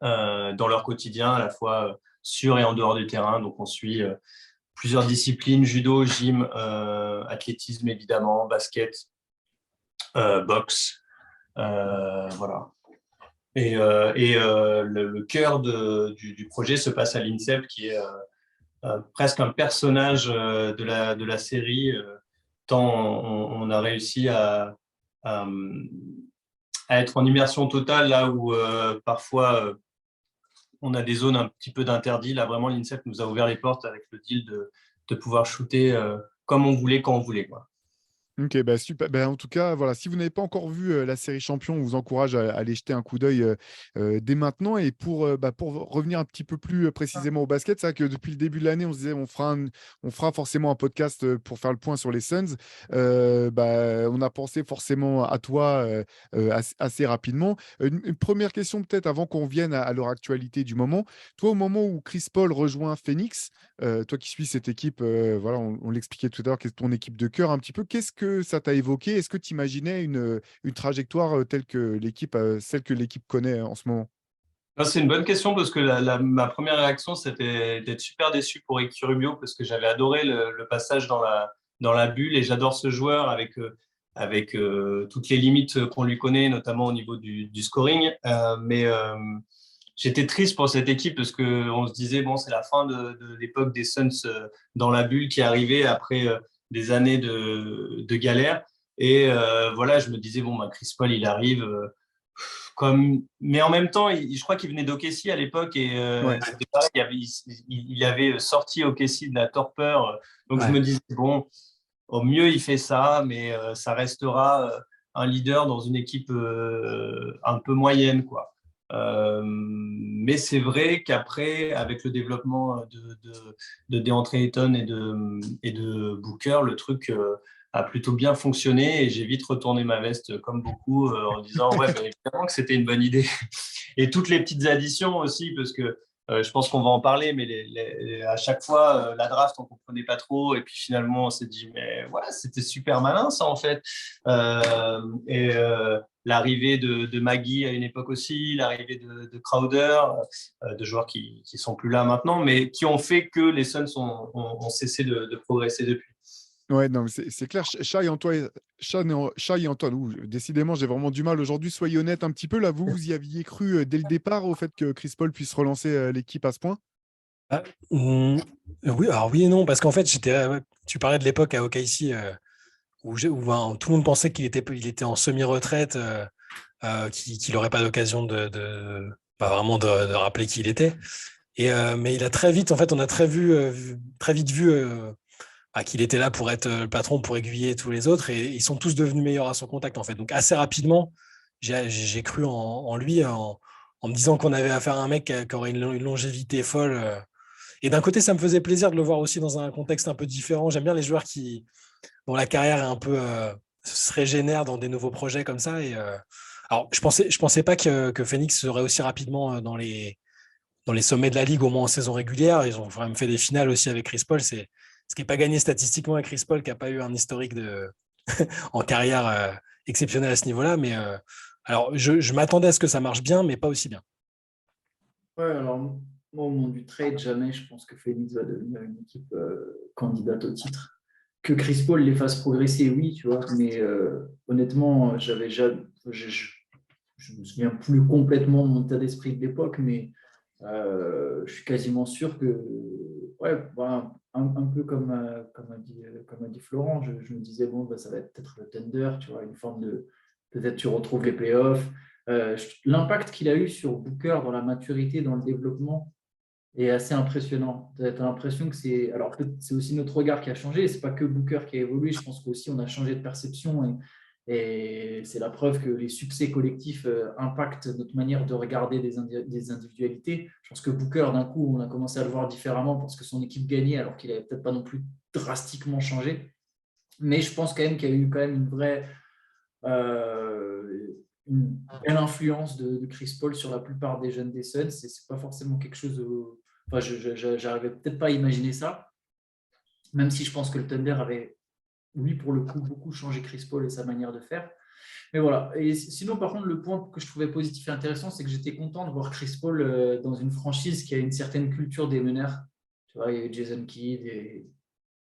dans leur quotidien, à la fois sur et en dehors du terrain. Donc, on suit plusieurs disciplines, judo, gym, athlétisme évidemment, basket, boxe. Voilà. Le cœur du projet se passe à l'INSEP, qui est presque un personnage de la série, tant on a réussi à, à être en immersion totale là où parfois on a des zones un petit peu d'interdit. Là, vraiment, l'INSEP nous a ouvert les portes avec le deal de pouvoir shooter comme on voulait, quand on voulait, quoi. Ok, bah super. Bah, en tout cas, voilà, si vous n'avez pas encore vu la série Champion, on vous encourage à aller jeter un coup d'œil dès maintenant. Et pour revenir un petit peu plus précisément au basket, c'est vrai que depuis le début de l'année, on se disait on fera forcément un podcast pour faire le point sur les Suns. On a pensé forcément à toi assez rapidement. Une première question peut-être avant qu'on vienne à leur actualité du moment. Toi, au moment où Chris Paul rejoint Phoenix, toi qui suis cette équipe, voilà, on l'expliquait tout à l'heure, qui est ton équipe de cœur un petit peu. Qu'est-ce que ça t'a évoqué? Est-ce que tu imaginais une trajectoire celle que l'équipe connaît en ce moment? C'est une bonne question parce que ma première réaction, c'était d'être super déçu pour Ricky Rubio parce que j'avais adoré le passage dans la bulle et j'adore ce joueur avec toutes les limites qu'on lui connaît, notamment au niveau du scoring. J'étais triste pour cette équipe parce qu'on se disait, bon, c'est la fin de l'époque des Suns dans la bulle qui arrivait après des années de galère. Et voilà, je me disais, bon, bah, Chris Paul, il arrive. Mais en même temps, je crois qu'il venait d'OKC à l'époque et Ouais. c'était pareil, il avait sorti OKC de la torpeur. Donc je Ouais. me disais, bon, au mieux il fait ça, mais ça restera un leader dans une équipe un peu moyenne, quoi. Mais c'est vrai qu'après, avec le développement de DeAndre Ayton et de Booker, le truc a plutôt bien fonctionné et j'ai vite retourné ma veste comme beaucoup en disant ouais, ben, évidemment que c'était une bonne idée. Et toutes les petites additions aussi, parce que je pense qu'on va en parler, mais à chaque fois, la draft, on ne comprenait pas trop. Et puis finalement, on s'est dit, mais voilà, c'était super malin ça en fait. L'arrivée de Maggie à une époque aussi, l'arrivée de Crowder, de joueurs qui ne sont plus là maintenant, mais qui ont fait que les Suns ont cessé de progresser depuis. Ouais, non, mais c'est clair. Shai et Antoine, décidément, j'ai vraiment du mal aujourd'hui. Soyez honnête un petit peu. Là, vous y aviez cru dès le départ au fait que Chris Paul puisse relancer l'équipe à ce point? Ah, oui, alors oui et non, parce qu'en fait, tu parlais de l'époque à OKC où tout le monde pensait il était en semi-retraite, qu'il n'aurait pas d'occasion pas vraiment de rappeler qui il était. Mais il a très vite, en fait, on a très vite vu qu'il était là pour être le patron, pour aiguiller tous les autres, et ils sont tous devenus meilleurs à son contact, en fait. Donc assez rapidement, j'ai cru en lui, en me disant qu'on avait affaire à un mec qui aurait une longévité folle. Et d'un côté, ça me faisait plaisir de le voir aussi dans un contexte un peu différent. J'aime bien les joueurs dont la carrière est un peu se régénère dans des nouveaux projets comme ça. Alors, je pensais pas que Phoenix serait aussi rapidement dans les sommets de la ligue, au moins en saison régulière. Ils ont quand même fait des finales aussi avec Chris Paul. C'est ce qui n'est pas gagné statistiquement avec Chris Paul, qui n'a pas eu un historique en carrière exceptionnel à ce niveau-là. Mais alors, je m'attendais à ce que ça marche bien, mais pas aussi bien. Ouais, alors moi, au moment du trade, jamais je pense que Phoenix va devenir une équipe candidate au titre. Que Chris Paul les fasse progresser, oui, tu vois, mais honnêtement, je me souviens plus complètement de mon état d'esprit de l'époque, mais je suis quasiment sûr que, ouais, voilà, un peu comme a dit Florent, je me disais, bon, bah, ça va être peut-être le Thunder, tu vois, une forme de, peut-être tu retrouves les playoffs. L'impact qu'il a eu sur Booker dans la maturité, dans le développement, est assez impressionnant. Tu as l'impression que c'est. Alors, c'est aussi notre regard qui a changé. Ce n'est pas que Booker qui a évolué. Je pense qu'aussi, on a changé de perception Et c'est la preuve que les succès collectifs impactent notre manière de regarder des individualités. Je pense que Booker, d'un coup, on a commencé à le voir différemment parce que son équipe gagnait, alors qu'il n'avait peut-être pas non plus drastiquement changé. Mais je pense quand même qu'il y a eu quand même une belle influence de Chris Paul sur la plupart des jeunes des Suns. C'est pas forcément quelque chose. Enfin, j'arrivais peut-être pas à imaginer ça, même si je pense que le Thunder avait, oui, pour le coup, beaucoup changé Chris Paul et sa manière de faire. Mais voilà. Et sinon, par contre, le point que je trouvais positif et intéressant, c'est que j'étais content de voir Chris Paul dans une franchise qui a une certaine culture des meneurs. Tu vois, il y a eu Jason Kidd et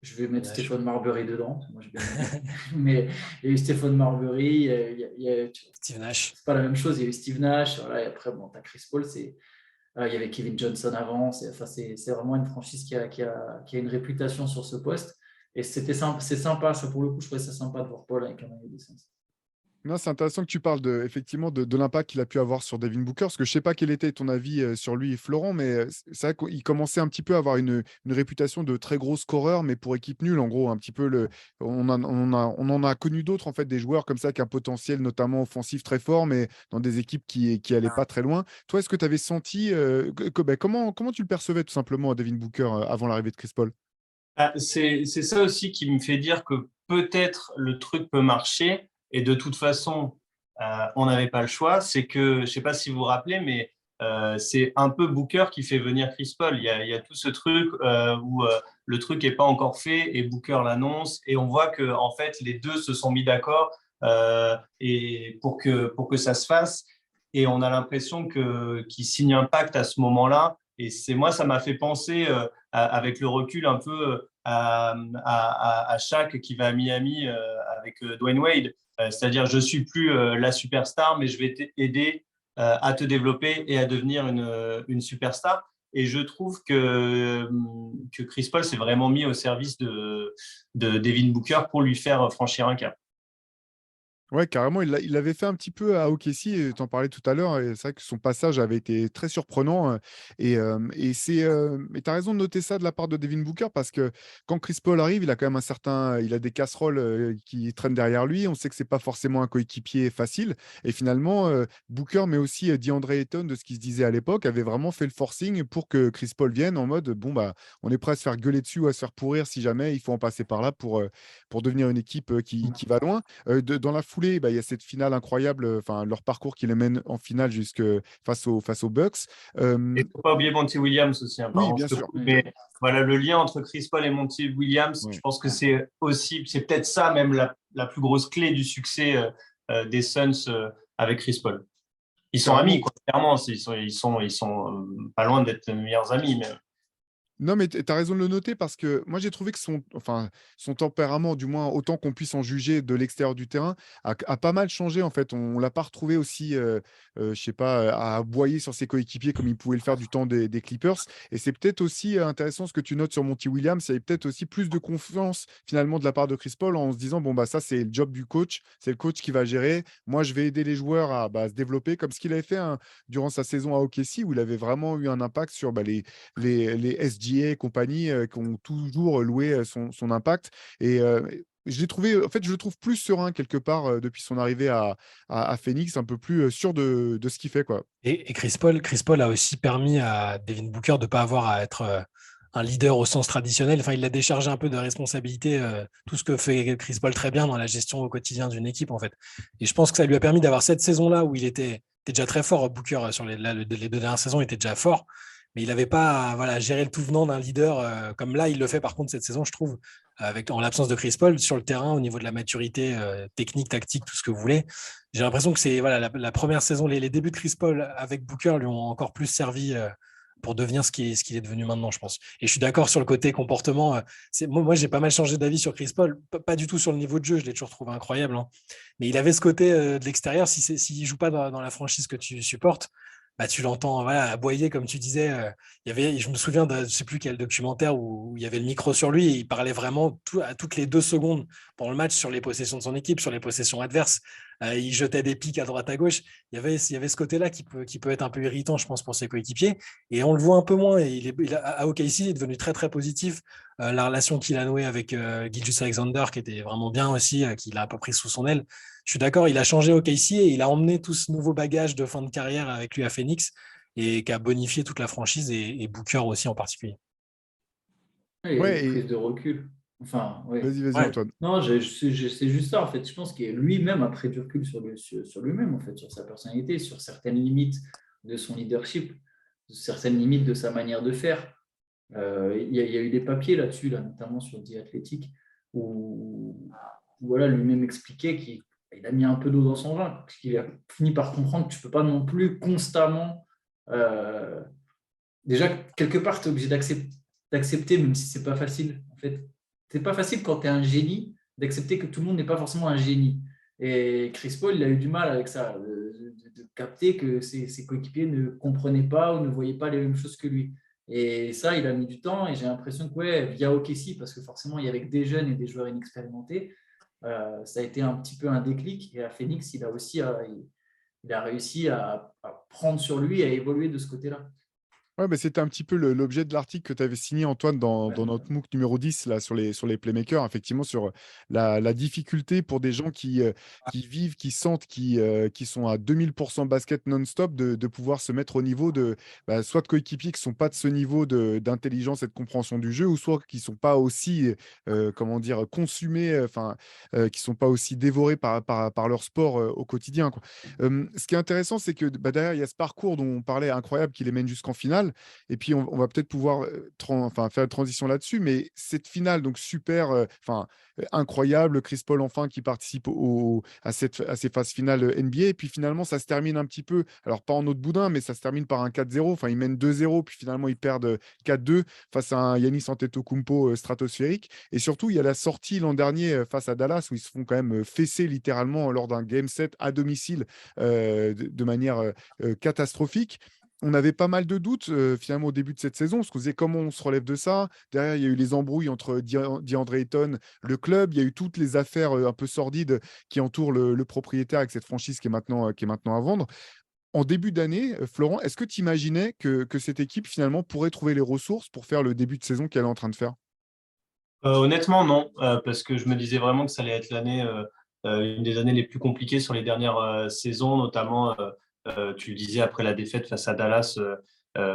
je vais mettre Stephen Marbury dedans. Moi, j'ai bien aimé. Mais il y a eu Stephen Marbury, Steve Nash. C'est pas la même chose. Il y a eu Steve Nash. Voilà, et après, bon, tu as Chris Paul. Il y avait Kevin Johnson avant. C'est vraiment une franchise qui a une réputation sur ce poste. Et c'est sympa. Ça, pour le coup, je trouvais ça sympa de voir Paul avec un maillot des Suns. Non, c'est intéressant que tu parles effectivement de l'impact qu'il a pu avoir sur Devin Booker, parce que je sais pas quel était ton avis sur lui et Florent, mais c'est vrai qu'il commençait un petit peu à avoir une réputation de très gros scoreur, mais pour équipe nulle, en gros, un petit peu on en a connu d'autres en fait, des joueurs comme ça qui ont un potentiel notamment offensif très fort, mais dans des équipes qui allaient pas très loin. Toi, est-ce que tu avais senti comment tu le percevais tout simplement, Devin Booker, avant l'arrivée de Chris Paul? C'est ça aussi qui me fait dire que peut-être le truc peut marcher. Et de toute façon, on n'avait pas le choix. C'est que, je ne sais pas si vous vous rappelez, mais c'est un peu Booker qui fait venir Chris Paul. Il y a tout ce truc où le truc n'est pas encore fait et Booker l'annonce. Et on voit que en fait, les deux se sont mis d'accord et pour que ça se fasse. Et on a l'impression qu'ils signent un pacte à ce moment-là. Et ça m'a fait penser, avec le recul, un peu à Shaq qui va à Miami avec Dwayne Wade. C'est-à-dire, je ne suis plus la superstar, mais je vais t'aider à te développer et à devenir une superstar. Et je trouve que Chris Paul s'est vraiment mis au service de Devin Booker pour lui faire franchir un cap. Ouais, carrément, il l'avait fait un petit peu à OKC, tu en parlais tout à l'heure et c'est vrai que son passage avait été très surprenant, et tu as raison de noter ça de la part de Devin Booker parce que quand Chris Paul arrive, il a quand même il a des casseroles, qui traînent derrière lui. On sait que c'est pas forcément un coéquipier facile et finalement, Booker, mais aussi, DeAndre Ayton de ce qui se disait à l'époque, avait vraiment fait le forcing pour que Chris Paul vienne en mode: «Bon, bah, on est prêt à se faire gueuler dessus ou à se faire pourrir si jamais il faut en passer par là pour devenir une équipe, qui va loin». Dans la foulée, bah, il y a cette finale incroyable, enfin leur parcours qui les mène en finale jusque face aux Bucks. Et il ne faut pas oublier Monty Williams aussi. Oui, bien sûr. Mais voilà, le lien entre Chris Paul et Monty Williams, je pense que c'est peut-être ça même la plus grosse clé du succès des Suns avec Chris Paul. Ils sont amis, quoi, clairement. Ils sont pas loin d'être meilleurs amis. Mais... Non, mais tu as raison de le noter parce que moi, j'ai trouvé que son tempérament, du moins autant qu'on puisse en juger de l'extérieur du terrain, a pas mal changé en fait. On l'a pas retrouvé aussi, je sais pas, à aboyer sur ses coéquipiers comme il pouvait le faire du temps des Clippers. Et c'est peut-être aussi intéressant ce que tu notes sur Monty Williams. Il y avait peut-être aussi plus de confiance finalement de la part de Chris Paul en se disant, bon, bah ça, c'est le job du coach. C'est le coach qui va gérer. Moi, je vais aider les joueurs à se développer comme ce qu'il avait fait durant sa saison à OKC où il avait vraiment eu un impact sur les SGA et compagnie qui ont toujours loué son impact. Et je l'ai trouvé, en fait, je le trouve plus serein quelque part depuis son arrivée à Phoenix, un peu plus sûr de ce qu'il fait, quoi. Et Chris Paul a aussi permis à Devin Booker de ne pas avoir à être un leader au sens traditionnel. Enfin, il l'a déchargé un peu de responsabilité, tout ce que fait Chris Paul très bien dans la gestion au quotidien d'une équipe, en fait. Et je pense que ça lui a permis d'avoir cette saison-là où il était déjà très fort. Booker, sur les 2 dernières saisons, il était déjà fort. Mais il n'avait pas à gérer le tout venant d'un leader comme là, il le fait par contre cette saison, je trouve, en l'absence de Chris Paul sur le terrain, au niveau de la maturité technique, tactique, tout ce que vous voulez. J'ai l'impression que c'est la première saison, les débuts de Chris Paul avec Booker lui ont encore plus servi pour devenir ce qu'il est devenu maintenant, je pense. Et je suis d'accord sur le côté comportement. Moi, j'ai pas mal changé d'avis sur Chris Paul, pas du tout sur le niveau de jeu, je l'ai toujours trouvé incroyable. Hein. Mais il avait ce côté de l'extérieur, s'il ne joue pas dans la franchise que tu supportes, bah, tu l'entends aboyer, comme tu disais. Je me souviens de je ne sais plus quel documentaire où il y avait le micro sur lui et il parlait vraiment à toutes les 2 secondes pendant le match sur les possessions de son équipe, sur les possessions adverses. il jetait des pics à droite à gauche. Il y avait ce côté-là qui peut être un peu irritant, je pense, pour ses coéquipiers. Et on le voit un peu moins. Et à OKC, il est devenu très, très positif. La relation qu'il a nouée avec Gilgeous-Alexander, qui était vraiment bien aussi, qu'il a à peu près sous son aile. Je suis d'accord, il a changé OKC et il a emmené tout ce nouveau bagage de fin de carrière avec lui à Phoenix et qui a bonifié toute la franchise et Booker aussi en particulier. Il y a Ouais, une et prise de recul. Enfin, oui. vas-y, Ouais. Antoine. Non, c'est juste ça, en fait. Je pense que lui-même a pris du recul sur lui-même, en fait, sur sa personnalité, sur certaines limites de son leadership, certaines limites de sa manière de faire. Il y a eu des papiers là-dessus, là, notamment sur The Athletic, où voilà, lui-même expliquait qu'il a mis un peu d'eau dans son vin, parce qu'il a fini par comprendre que tu ne peux pas non plus constamment. Déjà, quelque part, tu es obligé d'accepter, même si ce n'est pas facile. En fait, c'est pas facile quand tu es un génie d'accepter que tout le monde n'est pas forcément un génie. Et Chris Paul, il a eu du mal avec ça, de capter que ses coéquipiers ne comprenaient pas ou ne voyaient pas les mêmes choses que lui. Et ça, il a mis du temps. Et j'ai l'impression que via OKC, parce que forcément, il y avait que des jeunes et des joueurs inexpérimentés, ça a été un petit peu un déclic. Et à Phoenix, il a réussi à prendre sur lui et à évoluer de ce côté-là. Ouais, bah, c'était un petit peu l'objet de l'article que tu avais signé, Antoine, dans, Ouais. dans notre MOOC numéro 10, là, sur les playmakers, effectivement, sur la difficulté pour des gens qui vivent, qui sentent, qui sont à 2000% basket non-stop, de pouvoir se mettre au niveau de soit de coéquipiers qui ne sont pas de ce niveau d'intelligence et de compréhension du jeu, ou soit qui ne sont pas aussi, comment dire, consumés, qui ne sont pas aussi dévorés par leur sport au quotidien, quoi. Ce qui est intéressant, c'est que derrière, il y a ce parcours dont on parlait, incroyable, qui les mène jusqu'en finale. Et puis, on va peut-être pouvoir faire une transition là-dessus. Mais cette finale, donc super, incroyable, Chris Paul enfin qui participe à ces phases finales NBA. Et puis finalement, ça se termine un petit peu, alors pas en autre boudin, mais ça se termine par un 4-0. Enfin, ils mènent 2-0, puis finalement, ils perdent 4-2 face à un Giannis Antetokounmpo stratosphérique. Et surtout, il y a la sortie l'an dernier face à Dallas, où ils se font quand même fesser littéralement lors d'un game set à domicile de manière catastrophique. On avait pas mal de doutes finalement au début de cette saison. On se disait comment on se relève de ça. Derrière, il y a eu les embrouilles entre DeAndre Ayton, le club. Il y a eu toutes les affaires un peu sordides qui entourent le propriétaire avec cette franchise qui est maintenant à vendre. En début d'année, Florent, est-ce que tu imaginais que cette équipe finalement pourrait trouver les ressources pour faire le début de saison qu'elle est en train de faire? Honnêtement, non, parce que je me disais vraiment que ça allait être une des années les plus compliquées sur les dernières saisons, notamment, tu le disais, après la défaite face à Dallas,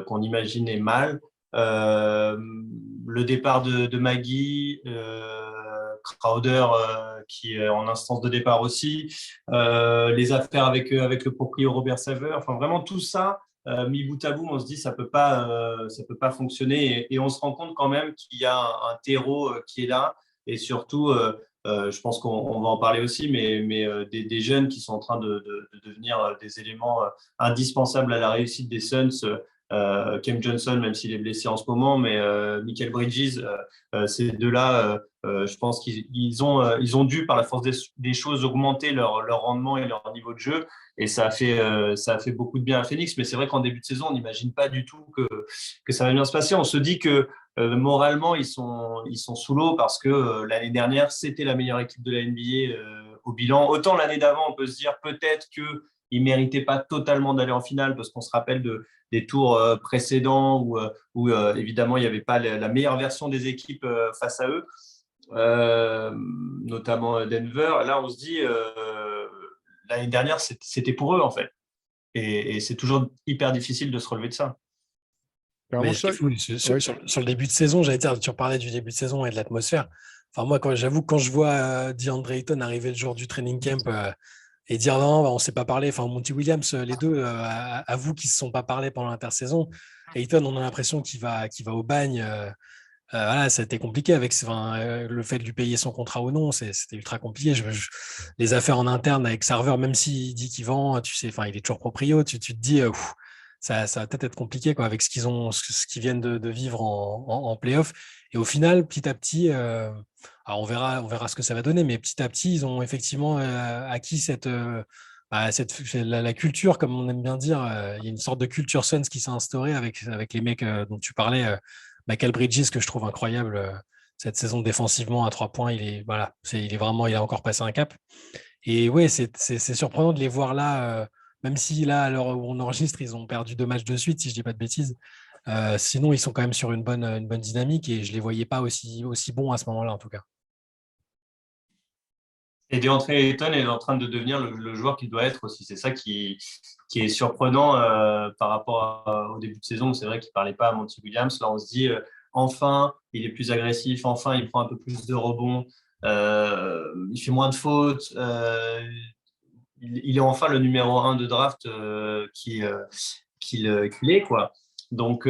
qu'on imaginait mal. Le départ de Maggie, Crowder, qui est en instance de départ aussi, les affaires avec le proprio Robert Sarver, enfin vraiment tout ça. Mis bout à bout, on se dit ça peut pas fonctionner et on se rend compte quand même qu'il y a un terreau qui est là et surtout, je pense qu'on va en parler aussi, mais des jeunes qui sont en train de devenir des éléments indispensables à la réussite des Suns. Cam Johnson, même s'il est blessé en ce moment, mais Michael Bridges, ces deux-là, je pense qu'ils ont dû, par la force des choses, augmenter leur rendement et leur niveau de jeu. Et ça a fait beaucoup de bien à Phoenix. Mais c'est vrai qu'en début de saison, on n'imagine pas du tout que ça va bien se passer. On se dit que moralement, ils sont sous l'eau parce que l'année dernière, c'était la meilleure équipe de la NBA au bilan. Autant l'année d'avant, on peut se dire peut-être qu'ils ne méritaient pas totalement d'aller en finale parce qu'on se rappelle des tours précédents où évidemment, il n'y avait pas la meilleure version des équipes face à eux. Notamment Denver. Là, on se dit l'année dernière, c'était pour eux en fait. Et c'est toujours hyper difficile de se relever de ça. Clairement, Mais ce qui est fou, sur le début de saison, j'allais dire, tu parlais du début de saison et de l'atmosphère. Enfin, moi, j'avoue que quand je vois DeAndre Ayton arriver le jour du training camp et dire non, on ne s'est pas parlé, enfin, Monty Williams, les deux avouent qu'ils ne se sont pas parlé pendant l'intersaison. Ayton, on a l'impression qu'il va au bagne. Voilà, ça a été compliqué avec le fait de lui payer son contrat ou non, c'était ultra compliqué. Les affaires en interne avec Sarver, même s'il dit qu'il vend, tu sais, il est toujours proprio, tu te dis ça va peut-être être compliqué quoi, avec ce qu'ils viennent de vivre en play-off. Et au final, petit à petit, alors on verra ce que ça va donner, mais petit à petit, ils ont effectivement acquis la culture, comme on aime bien dire. Il y a une sorte de culture Suns qui s'est instaurée avec les mecs dont tu parlais. Michael Bridges, que je trouve incroyable cette saison défensivement à 3 points, il a encore passé un cap. Et ouais, c'est surprenant de les voir là, même si là, à l'heure où on enregistre, ils ont perdu 2 matchs de suite, si je dis pas de bêtises. Sinon, ils sont quand même sur une bonne dynamique et je les voyais pas aussi bons à ce moment-là, en tout cas. Et DeAndre Ayton est en train de devenir le joueur qu'il doit être aussi. C'est ça qui est surprenant par rapport au début de saison. C'est vrai qu'il ne parlait pas à Monty Williams. Là, on se dit, enfin, il est plus agressif. Enfin, il prend un peu plus de rebonds. Il fait moins de fautes. Il est enfin le numéro 1 de draft qu'il est, quoi. Donc,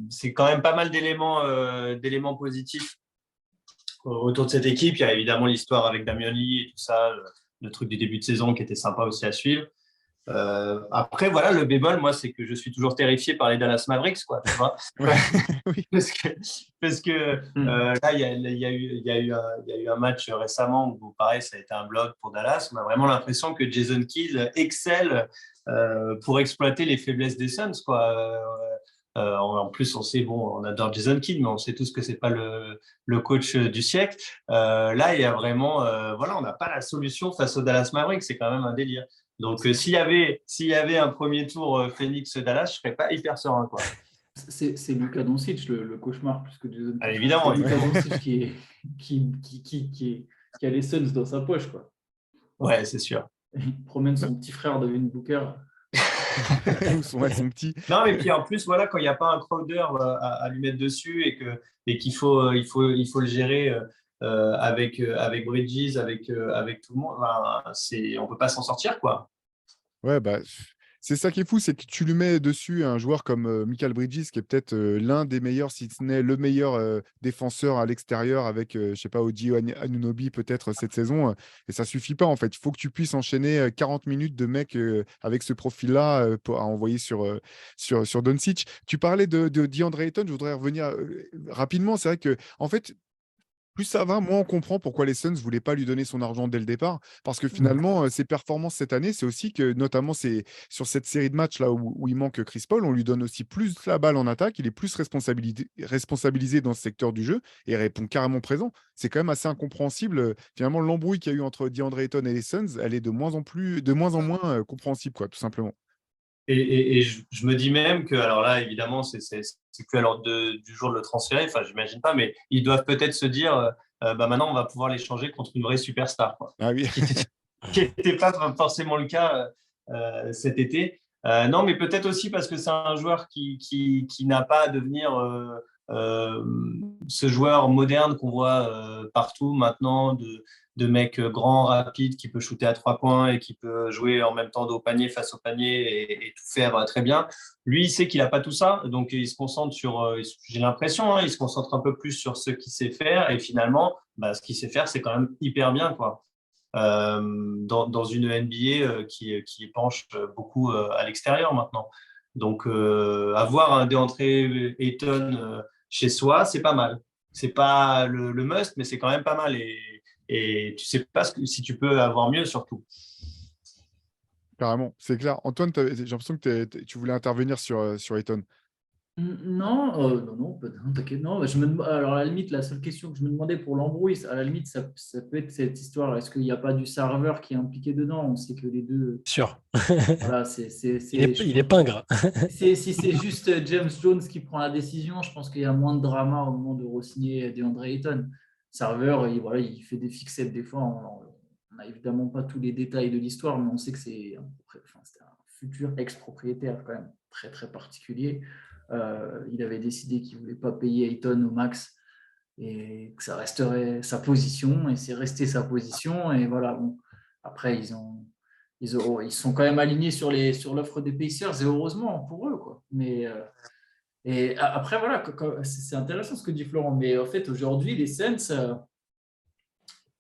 c'est quand même pas mal d'éléments positifs autour de cette équipe. Il y a évidemment l'histoire avec Damian Lee et tout ça, le truc du début de saison qui était sympa aussi à suivre. Après, voilà, le bémol, moi, c'est que je suis toujours terrifié par les Dallas Mavericks, quoi, tu vois. Ouais. Oui. Parce que là, il y a eu un match récemment où, pareil, ça a été un bloc pour Dallas. On a vraiment l'impression que Jason Kidd excelle pour exploiter les faiblesses des Suns, quoi. En plus, on sait, bon, on adore Jason Kidd, mais on sait tous que c'est pas le coach du siècle. Là, il y a vraiment, voilà, on n'a pas la solution face aux Dallas Mavericks. C'est quand même un délire. Donc, s'il y avait un premier tour Phoenix-Dallas, je serais pas hyper serein, quoi. C'est Luka Doncic, le cauchemar, plus que Jason Kidd. Ah, évidemment. C'est Luka Doncic qui a les Suns dans sa poche, quoi. Ouais, c'est sûr. Il promène son petit frère Devin Booker. Ou son petit. Non, mais puis en plus, voilà, quand il n'y a pas un Crowder à lui mettre dessus et qu'il faut le gérer avec Bridges, avec tout le monde, ben, on ne peut pas s'en sortir, quoi. Ouais, bah, c'est ça qui est fou, c'est que tu lui mets dessus un joueur comme Michael Bridges, qui est peut-être l'un des meilleurs, si ce n'est le meilleur défenseur à l'extérieur, avec, je sais pas, Oji Anunoby peut-être cette saison, et ça suffit pas en fait. Il faut que tu puisses enchaîner 40 minutes de mec avec ce profil-là à envoyer sur Doncic. Tu parlais de DeAndre Ayton, je voudrais revenir rapidement. C'est vrai que, en fait, plus ça va, moins on comprend pourquoi les Suns ne voulaient pas lui donner son argent dès le départ. Parce que finalement, ses performances cette année, c'est aussi que, notamment sur cette série de matchs là où il manque Chris Paul, on lui donne aussi plus la balle en attaque, il est plus responsabilisé dans ce secteur du jeu et répond carrément présent. C'est quand même assez incompréhensible. Finalement, l'embrouille qu'il y a eu entre DeAndre Ayton et les Suns, elle est de moins en moins compréhensible, quoi, tout simplement. Et je me dis même que, alors là, évidemment, c'est plus à l'ordre du jour de le transférer, enfin, j'imagine pas, mais ils doivent peut-être se dire, bah maintenant, on va pouvoir l'échanger contre une vraie superstar, quoi. Ah oui. Qui n'était pas forcément le cas cet été. Non, mais peut-être aussi parce que c'est un joueur qui n'a pas à devenir ce joueur moderne qu'on voit partout maintenant, de mec grand, rapide, qui peut shooter à 3 points et qui peut jouer en même temps dos au panier, face au panier et tout faire très bien. Lui, il sait qu'il n'a pas tout ça, donc il se concentre sur, j'ai l'impression, il se concentre un peu plus sur ce qu'il sait faire et finalement, bah, ce qu'il sait faire, c'est quand même hyper bien, quoi. Dans une NBA qui penche beaucoup à l'extérieur maintenant. Donc, avoir un DeAndre Ayton chez soi, c'est pas mal. C'est pas le must, mais c'est quand même pas mal. Et tu sais pas si tu peux avoir mieux, surtout. Carrément, c'est clair. Antoine, j'ai l'impression que tu voulais intervenir sur Ayton. Non, non, t'inquiète. Non, alors, à la limite, la seule question que je me demandais pour l'embrouille, à la limite, ça peut être cette histoire. Est-ce qu'il n'y a pas du serveur qui est impliqué dedans? On sait que les deux. Sûr. Voilà, Il est pingre. Si c'est juste James Jones qui prend la décision, je pense qu'il y a moins de drama au moment de re-signer DeAndre Ayton. Serveur, il fait des fixettes des fois. On n'a évidemment pas tous les détails de l'histoire, mais on sait que c'est un futur ex-propriétaire quand même très, très particulier. Il avait décidé qu'il ne voulait pas payer Ayton au max et que ça resterait sa position, et c'est resté sa position. Et voilà, bon. Après, ils sont quand même alignés sur l'offre des Pacers, et heureusement pour eux, quoi. Mais et après, voilà, c'est intéressant ce que dit Florent, mais en fait, aujourd'hui, les Suns, je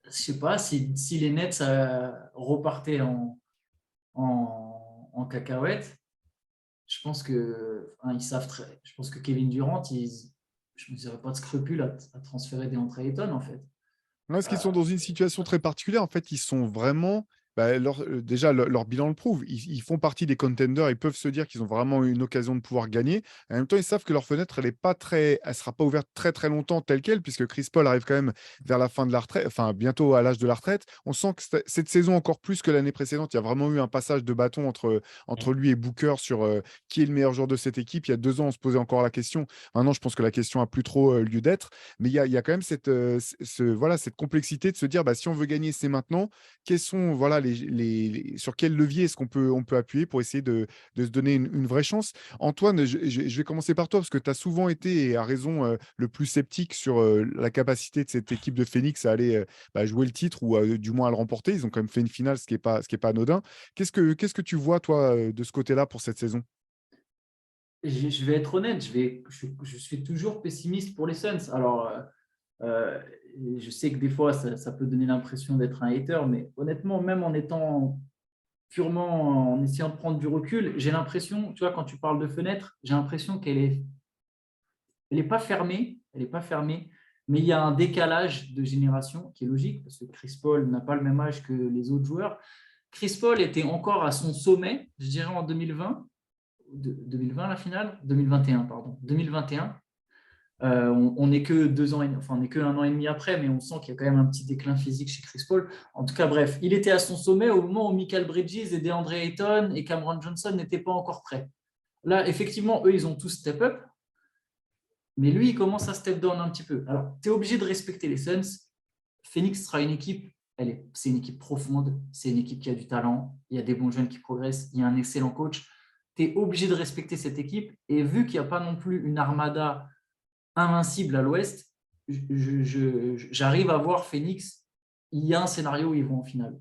ne sais pas si les Nets repartaient en cacahuète. Je pense que ils savent je pense que Kevin Durant, je ne me dirais pas de scrupule à transférer DeAndre Ayton, en fait. Parce qu'ils sont dans une situation très particulière. En fait, ils sont vraiment. déjà, leur bilan le prouve. Ils font partie des contenders. Ils peuvent se dire qu'ils ont vraiment une occasion de pouvoir gagner. En même temps, ils savent que leur fenêtre, elle sera pas ouverte très très longtemps telle quelle, puisque Chris Paul arrive quand même vers la fin de la retraite, enfin bientôt à l'âge de la retraite. On sent que cette saison, encore plus que l'année précédente, il y a vraiment eu un passage de bâton entre lui et Booker sur qui est le meilleur joueur de cette équipe. Il y a 2 ans, on se posait encore la question. Maintenant, je pense que la question a plus trop lieu d'être. Mais il y a quand même cette complexité de se dire, si on veut gagner, c'est maintenant. Quels sont, voilà, sur quel levier est-ce on peut appuyer pour essayer de se donner une vraie chance? Antoine, je vais commencer par toi parce que tu as souvent été, et à raison, le plus sceptique sur la capacité de cette équipe de Phoenix à aller jouer le titre ou du moins à le remporter. Ils ont quand même fait une finale, ce qui est pas anodin. Qu'est-ce que tu vois, toi, de ce côté-là pour cette saison? Je vais être honnête, je suis toujours pessimiste pour les Suns. Alors, je sais que des fois, ça peut donner l'impression d'être un hater, mais honnêtement, même en étant purement en essayant de prendre du recul, j'ai l'impression, tu vois, quand tu parles de fenêtre, j'ai l'impression elle est pas fermée, mais il y a un décalage de génération qui est logique parce que Chris Paul n'a pas le même âge que les autres joueurs. Chris Paul était encore à son sommet, je dirais en 2020, 2020 la finale, 2021 pardon, 2021. On n'est que 2 ans, enfin on n'est que 1 an et demi après, mais on sent qu'il y a quand même un petit déclin physique chez Chris Paul. En tout cas, bref, il était à son sommet au moment où Michael Bridges et DeAndre Ayton et Cameron Johnson n'étaient pas encore prêts. Là, effectivement, eux, ils ont tous step up, mais lui, il commence à step down un petit peu. Alors, tu es obligé de respecter les Suns. Phoenix sera une équipe, c'est une équipe profonde, c'est une équipe qui a du talent, il y a des bons jeunes qui progressent, il y a un excellent coach. Tu es obligé de respecter cette équipe, et vu qu'il n'y a pas non plus une armada invincible à l'Ouest, j'arrive à voir Phoenix, il y a un scénario où ils vont en finale.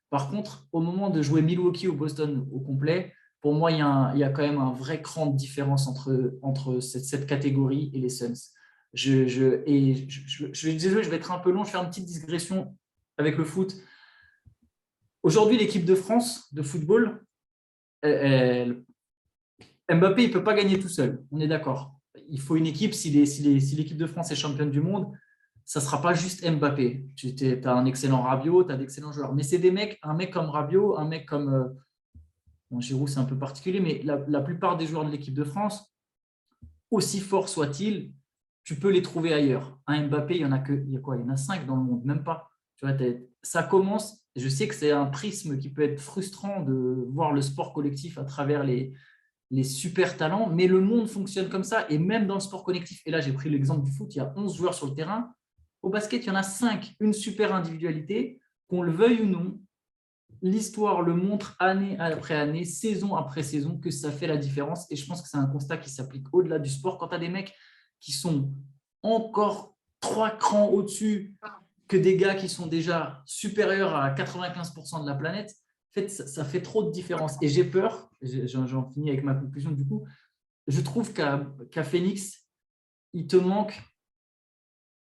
Par contre, au moment de jouer Milwaukee ou Boston au complet, pour moi, il y a quand même un vrai cran de différence entre cette catégorie et les Suns. Je suis désolé, je vais être un peu long, je vais faire une petite digression avec le foot. Aujourd'hui, l'équipe de France de football, Mbappé, il ne peut pas gagner tout seul, on est d'accord. Il faut une équipe, si l'équipe de France est championne du monde, ça ne sera pas juste Mbappé. Tu as un excellent Rabiot, tu as d'excellents joueurs. Mais c'est des mecs, un mec comme Rabiot, un mec comme… Giroud, c'est un peu particulier, mais la plupart des joueurs de l'équipe de France, aussi forts soient-ils, tu peux les trouver ailleurs. Un Mbappé, il y en a 5 dans le monde, même pas. Tu vois, ça commence, je sais que c'est un prisme qui peut être frustrant de voir le sport collectif à travers les super talents, mais le monde fonctionne comme ça, et même dans le sport collectif. Et là, j'ai pris l'exemple du foot, il y a 11 joueurs sur le terrain. Au basket, il y en a 5, une super individualité, qu'on le veuille ou non. L'histoire le montre année après année, saison après saison, que ça fait la différence. Et je pense que c'est un constat qui s'applique au-delà du sport. Quand tu as des mecs qui sont encore 3 crans au-dessus que des gars qui sont déjà supérieurs à 95% de la planète, en fait, ça fait trop de différence. Et j'ai peur, j'en finis avec ma conclusion du coup, je trouve qu'à Phoenix, il te manque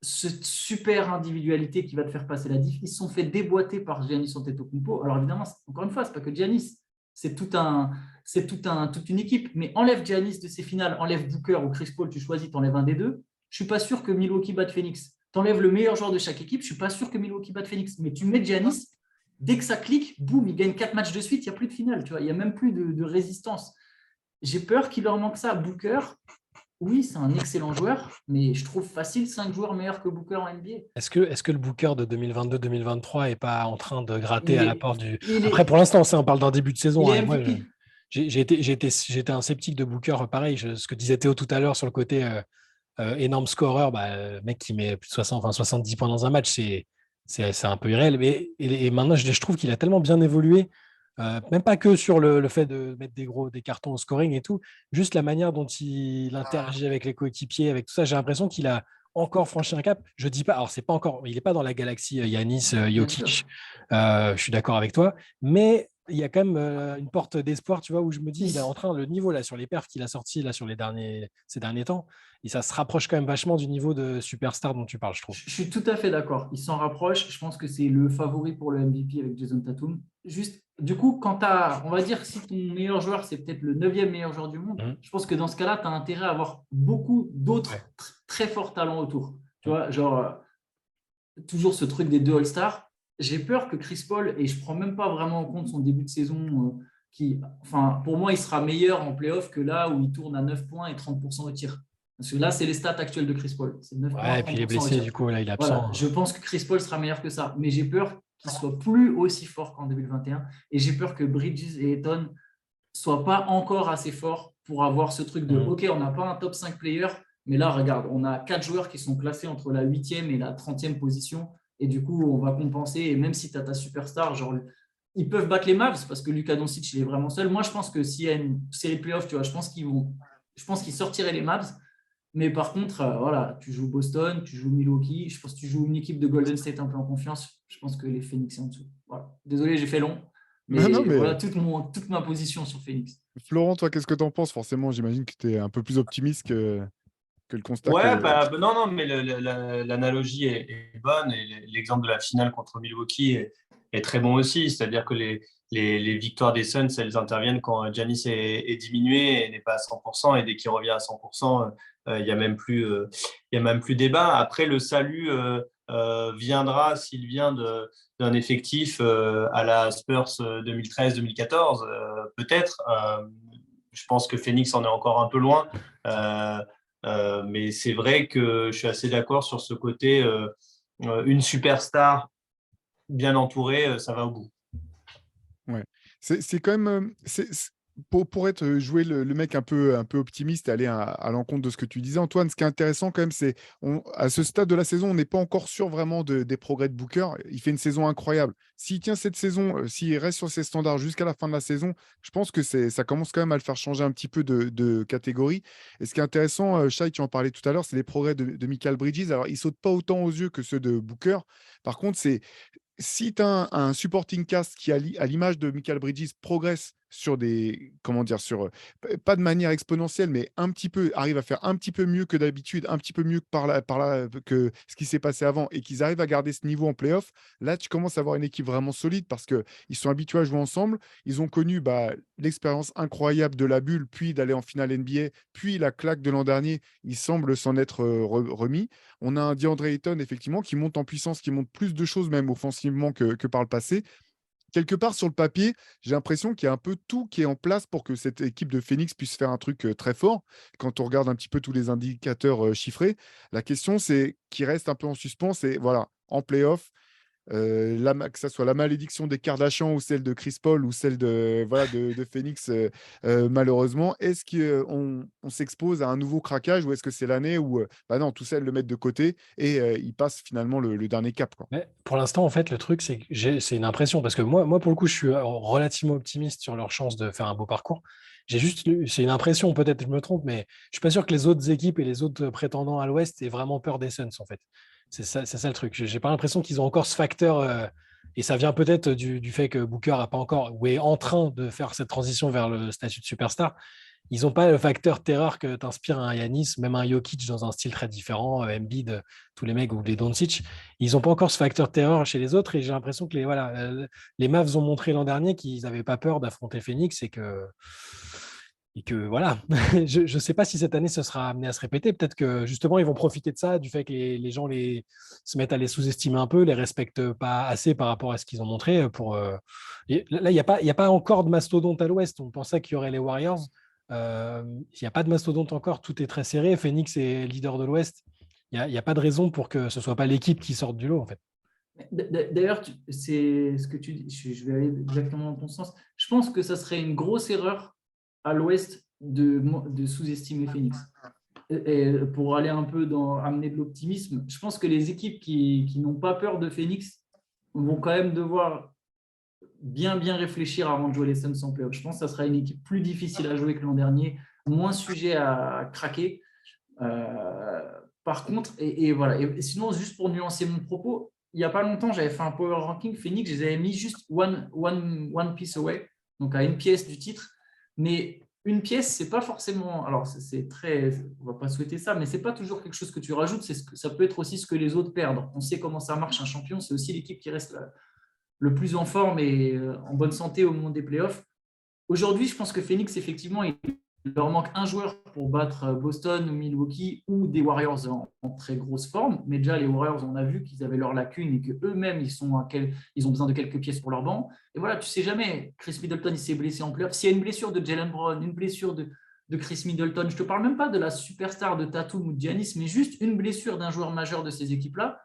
cette super individualité qui va te faire passer la diff. Ils se sont fait déboîter par Giannis Antetokounmpo. Alors évidemment, encore une fois, ce n'est pas que Giannis, c'est toute une équipe. Mais enlève Giannis de ces finales, enlève Booker ou Chris Paul, tu choisis, tu enlèves un des deux. Je ne suis pas sûr que Milwaukee batte Phoenix. Tu enlèves le meilleur joueur de chaque équipe, je ne suis pas sûr que Milwaukee batte Phoenix. Mais tu mets Giannis, dès que ça clique, boum, il gagne 4 matchs de suite, il n'y a plus de finale. Tu vois, il n'y a même plus de résistance. J'ai peur qu'il leur manque ça. Booker, oui, c'est un excellent joueur, mais je trouve facile 5 joueurs meilleurs que Booker en NBA. Est-ce que le Booker de 2022-2023 n'est pas en train de gratter à la porte du… Après, Après, pour l'instant, on parle d'un début de saison. Moi, MVP. j'étais un sceptique de Booker, pareil. Ce que disait Théo tout à l'heure sur le côté énorme scoreur, mec qui met plus de 70 points dans un match, c'est un peu irréel. Et maintenant, je trouve qu'il a tellement bien évolué. Même pas que sur le fait de mettre des cartons au scoring et tout, juste la manière dont il interagit avec les coéquipiers, avec tout ça, j'ai l'impression qu'il a encore franchi un cap. Je dis pas, alors c'est pas encore, il n'est pas dans la galaxie Yanis, Jokic, je suis d'accord avec toi, mais il y a quand même une porte d'espoir, tu vois, où je me dis, il est en train, le niveau là sur les perfs qu'il a sortis là sur ces derniers temps, et ça se rapproche quand même vachement du niveau de superstar dont tu parles, je trouve. Je suis tout à fait d'accord. Il s'en rapproche. Je pense que c'est le favori pour le MVP avec Jason Tatum. Juste, du coup, on va dire, si ton meilleur joueur, c'est peut-être le 9e meilleur joueur du monde, je pense que dans ce cas-là, tu as intérêt à avoir beaucoup d'autres très forts talents autour. Tu vois, genre, toujours ce truc des 2 All-Stars. j'ai peur que Chris Paul, et je ne prends même pas vraiment en compte son début de saison, pour moi, il sera meilleur en playoff que là où il tourne à 9 points et 30% au tir. Parce que là, c'est les stats actuelles de Chris Paul. C'est 9 points, Ouais, et puis il est 30% au blessé, tir. du coup, là, il est Voilà, absent. je pense que Chris Paul sera meilleur que ça, mais j'ai peur qu'il ne soit plus aussi fort qu'en 2021 et j'ai peur que Bridges et Ayton ne soient pas encore assez forts pour avoir ce truc de OK, on n'a pas un top 5 player, mais là, regarde, on a 4 joueurs qui sont classés entre la 8e et la 30e position et du coup, on va compenser. Et même si tu as ta superstar, genre, ils peuvent battre les Mavs parce que Luka Doncic, il est vraiment seul. Moi, je pense que s'il y a une série playoff, tu vois, je pense qu'ils sortiraient les Mavs. Mais par contre, voilà, tu joues Boston, tu joues Milwaukee. Je pense que tu joues une équipe de Golden State un peu en confiance. Je pense que les Phoenix sont en dessous. Voilà. Désolé, j'ai fait long. Mais, Non, mais voilà toute ma position sur Phoenix. Florent, toi, qu'est-ce que tu en penses? Forcément, j'imagine que tu es un peu plus optimiste que le constat Ouais, que. non, mais l'analogie est bonne et l'exemple de la finale contre Milwaukee est très bon aussi. C'est-à-dire que les victoires des Suns, elles interviennent quand Giannis est diminué et n'est pas à 100%. Et dès qu'il revient à 100%, il n'y a même plus débat. Après, le salut viendra s'il vient d'un effectif à la Spurs 2013-2014, peut-être. Je pense que Phoenix en est encore un peu loin. Mais c'est vrai que je suis assez d'accord sur ce côté, une superstar bien entourée, ça va au bout. Ouais. C'est quand même. Pour être jouer le mec un peu optimiste, aller à l'encontre de ce que tu disais, Antoine, ce qui est intéressant quand même, c'est à ce stade de la saison, on n'est pas encore sûr vraiment des progrès de Booker. Il fait une saison incroyable. S'il tient cette saison, s'il reste sur ses standards jusqu'à la fin de la saison, je pense que ça commence quand même à le faire changer un petit peu de catégorie. Et ce qui est intéressant, Shai, tu en parlais tout à l'heure, c'est les progrès de Michael Bridges. Alors, ils ne sautent pas autant aux yeux que ceux de Booker. Par contre, si tu as un supporting cast qui, à l'image de Michael Bridges, progresse sur des, comment dire, pas de manière exponentielle, mais un petit peu, arrive à faire un petit peu mieux que d'habitude, un petit peu mieux que que ce qui s'est passé avant, et qu'ils arrivent à garder ce niveau en playoff, là, tu commences à avoir une équipe vraiment solide parce qu'ils sont habitués à jouer ensemble. Ils ont connu l'expérience incroyable de la bulle, puis d'aller en finale NBA, puis la claque de l'an dernier. Ils semblent s'en être remis. On a un DeAndre Ayton, effectivement, qui monte en puissance, qui monte plus de choses même offensivement que par le passé. Quelque part sur le papier, j'ai l'impression qu'il y a un peu tout qui est en place pour que cette équipe de Phoenix puisse faire un truc très fort. Quand on regarde un petit peu tous les indicateurs chiffrés, la question c'est qui reste un peu en suspens, c'est voilà, en playoff, que ça soit la malédiction des Kardashians ou celle de Chris Paul ou celle de Phoenix, malheureusement, est-ce qu'on s'expose à un nouveau craquage ou est-ce que c'est l'année où non, tout ça, ils le mettent de côté et ils passent finalement le dernier cap, quoi. Mais pour l'instant, en fait, le truc, c'est que c'est une impression, parce que moi, pour le coup, je suis relativement optimiste sur leur chance de faire un beau parcours. C'est une impression, peut-être je me trompe, mais je suis pas sûr que les autres équipes et les autres prétendants à l'Ouest aient vraiment peur des Suns, en fait. C'est ça le truc. J'ai pas l'impression qu'ils ont encore ce facteur, et ça vient peut-être du fait que Booker a pas encore, ou est en train de faire cette transition vers le statut de superstar. Ils n'ont pas le facteur terreur que t'inspire un Giannis, même un Jokic dans un style très différent, Embiid, tous les mecs ou les Doncic. Ils n'ont pas encore ce facteur terreur chez les autres et j'ai l'impression que les Mavs ont montré l'an dernier qu'ils n'avaient pas peur d'affronter Phoenix et que voilà, je ne sais pas si cette année ce sera amené à se répéter. Peut-être que justement ils vont profiter de ça, du fait que les gens se mettent à les sous-estimer un peu, les respectent pas assez par rapport à ce qu'ils ont montré. Et là, il n'y a pas encore de mastodonte à l'Ouest. On pensait qu'il y aurait les Warriors. Il n'y a pas de mastodonte encore, tout est très serré. Phoenix est leader de l'Ouest. Il n'y a pas de raison pour que ce ne soit pas l'équipe qui sorte du lot, en fait. D'ailleurs, c'est ce que tu dis, je vais aller exactement dans ton sens. Je pense que ça serait une grosse erreur à l'Ouest de sous-estimer Phoenix. Et pour aller un peu amener de l'optimisme, je pense que les équipes qui n'ont pas peur de Phoenix vont quand même devoir bien réfléchir avant de jouer les Suns en playoff. Je pense que ça sera une équipe plus difficile à jouer que l'an dernier, moins sujet à craquer. Par contre, et voilà. Et sinon, juste pour nuancer mon propos, il n'y a pas longtemps, j'avais fait un power ranking Phoenix, je les avais mis juste one piece away, donc à une pièce du titre. Mais une pièce, c'est pas forcément. Alors, c'est très. On va pas souhaiter ça, mais c'est pas toujours quelque chose que tu rajoutes. Ça peut être aussi ce que les autres perdent. On sait comment ça marche un champion. C'est aussi l'équipe qui reste le plus en forme et en bonne santé au moment des playoffs. Aujourd'hui, je pense que Phoenix, effectivement, est Il leur manque un joueur pour battre Boston ou Milwaukee ou des Warriors en très grosse forme. Mais déjà, les Warriors, on a vu qu'ils avaient leurs lacunes et qu'eux-mêmes, ils ont besoin de quelques pièces pour leur banc. Et voilà, tu ne sais jamais. Chris Middleton, il s'est blessé en playoff. S'il y a une blessure de Jalen Brown, une blessure de Chris Middleton, je ne te parle même pas de la superstar de Tatum ou de Giannis, mais juste une blessure d'un joueur majeur de ces équipes-là.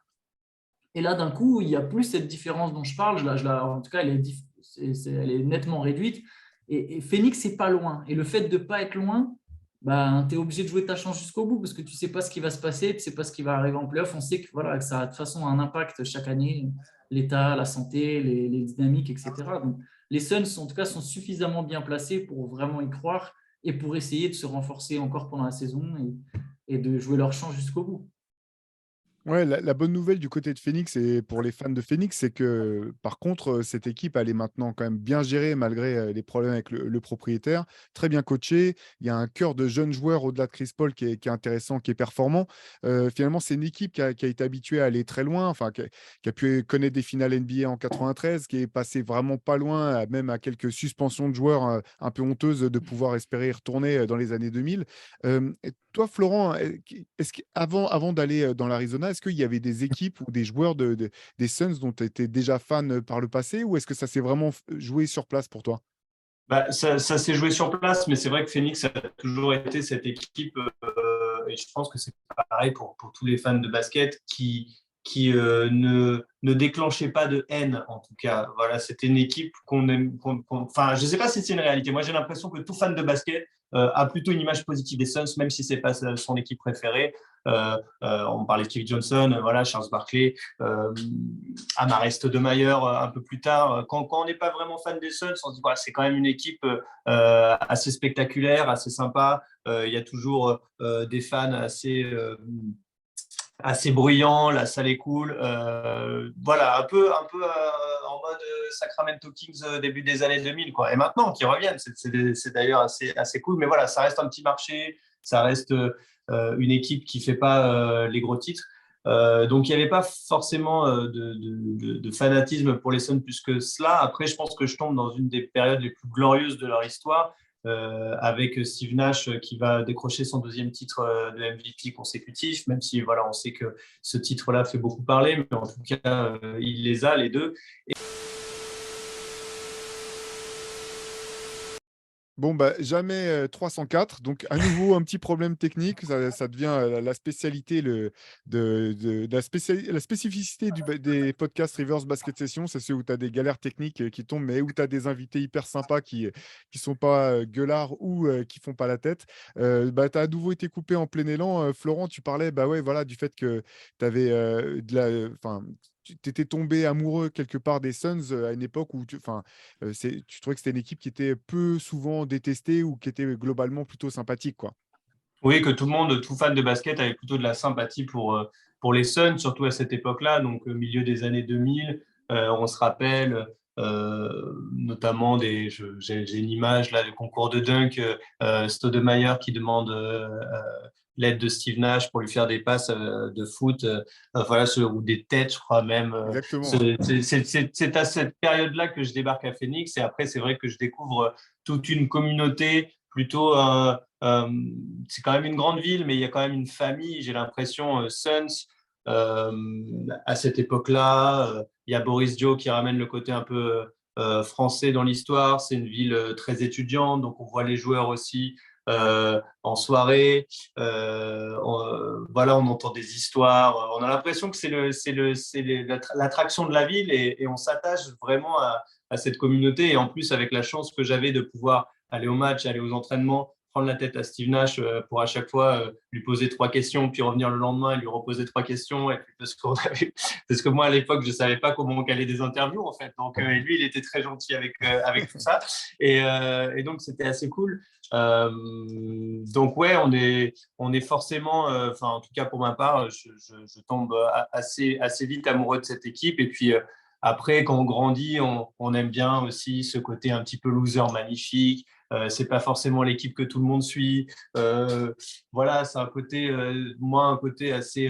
Et là, d'un coup, il n'y a plus cette différence dont je parle. En tout cas, elle est nettement réduite. Et Phoenix, c'est pas loin. Et le fait de ne pas être loin, bah, tu es obligé de jouer ta chance jusqu'au bout parce que tu ne sais pas ce qui va se passer, tu ne sais pas ce qui va arriver en playoff. On sait que, voilà, que ça a de toute façon un impact chaque année, l'état, la santé, les dynamiques, etc. Donc, les Suns, en tout cas, sont suffisamment bien placés pour vraiment y croire et pour essayer de se renforcer encore pendant la saison et de jouer leur chance jusqu'au bout. Ouais, la bonne nouvelle du côté de Phoenix et pour les fans de Phoenix, c'est que par contre, cette équipe, elle est maintenant quand même bien gérée malgré les problèmes avec le propriétaire, très bien coachée. Il y a un cœur de jeunes joueurs au-delà de Chris Paul qui est intéressant, qui est performant. Finalement, c'est une équipe qui a été habituée à aller très loin, enfin, qui a pu connaître des finales NBA en 93, qui est passé vraiment pas loin, même à quelques suspensions de joueurs un peu honteuses de pouvoir espérer y retourner dans les années 2000. Et toi, Florent, est-ce qu'avant d'aller dans l'Arizona, est-ce qu'il y avait des équipes ou des joueurs des Suns dont tu étais déjà fan par le passé ou est-ce que ça s'est vraiment joué sur place pour toi? Bah, ça s'est joué sur place, mais c'est vrai que Phoenix a toujours été cette équipe, et je pense que c'est pareil pour tous les fans de basket qui ne déclenchait pas de haine, en tout cas. Voilà, c'était une équipe qu'on aime. Enfin, je ne sais pas si c'est une réalité. Moi, j'ai l'impression que tout fan de basket a plutôt une image positive des Suns, même si ce n'est pas son équipe préférée. On parlait de Steve Johnson, voilà, Charles Barkley, Amar'e Stoudemire un peu plus tard. Quand on n'est pas vraiment fan des Suns, on se dit voilà, c'est quand même une équipe assez spectaculaire, assez sympa. Il y a toujours des fans assez bruyants, la salle est cool. Voilà, un peu en mode Sacramento Kings début des années 2000, quoi. Et maintenant, qui reviennent, c'est d'ailleurs assez cool. Mais voilà, ça reste un petit marché, ça reste une équipe qui ne fait pas les gros titres. Donc, il n'y avait pas forcément de fanatisme pour les Suns plus que cela. Après, je pense que je tombe dans une des périodes les plus glorieuses de leur histoire, avec Steve Nash qui va décrocher son deuxième titre de MVP consécutif, même si voilà, on sait que ce titre-là fait beaucoup parler, mais en tout cas, il les a, les deux. Bon, bah, jamais 304. Donc, à nouveau, un petit problème technique. Ça devient la spécialité, la spécificité des podcasts Reverse Basket Session. C'est ceux où tu as des galères techniques qui tombent, mais où tu as des invités hyper sympas qui sont pas gueulards ou qui font pas la tête. Bah, tu as à nouveau été coupé en plein élan. Florent, tu parlais bah ouais, voilà, du fait que tu avais tu étais tombé amoureux quelque part des Suns à une époque où tu trouvais que c'était une équipe qui était peu souvent détestée ou qui était globalement plutôt sympathique, quoi. Oui, que tout le monde, tout fan de basket avait plutôt de la sympathie pour les Suns, surtout à cette époque-là, donc au milieu des années 2000. On se rappelle notamment j'ai une image là, du concours de dunk, Stoudemire qui demande l'aide de Steve Nash pour lui faire des passes de foot, voilà, ou des têtes, je crois même. Exactement, ouais. C'est à cette période-là que je débarque à Phoenix, et après, c'est vrai que je découvre toute une communauté plutôt. C'est quand même une grande ville, mais il y a quand même une famille, j'ai l'impression, Suns. À cette époque-là, il y a Boris Dio qui ramène le côté un peu français dans l'histoire. C'est une ville très étudiante, donc on voit les joueurs aussi en soirée. Voilà, on entend des histoires. On a l'impression que c'est l'attraction de la ville, et on s'attache vraiment à cette communauté. Et en plus, avec la chance que j'avais de pouvoir aller au match, aller aux entraînements, prendre la tête à Steve Nash pour à chaque fois lui poser 3 questions, puis revenir le lendemain et lui reposer 3 questions. Et puis parce que moi, à l'époque, je ne savais pas comment caler des interviews, en fait. Donc, et lui, il était très gentil avec tout ça. Et donc, c'était assez cool. Donc, ouais, on est forcément, enfin, en tout cas pour ma part, je tombe assez vite amoureux de cette équipe. Et puis, après, quand on grandit, on aime bien aussi ce côté un petit peu loser magnifique. C'est pas forcément l'équipe que tout le monde suit. Voilà, c'est un côté, moi, un côté assez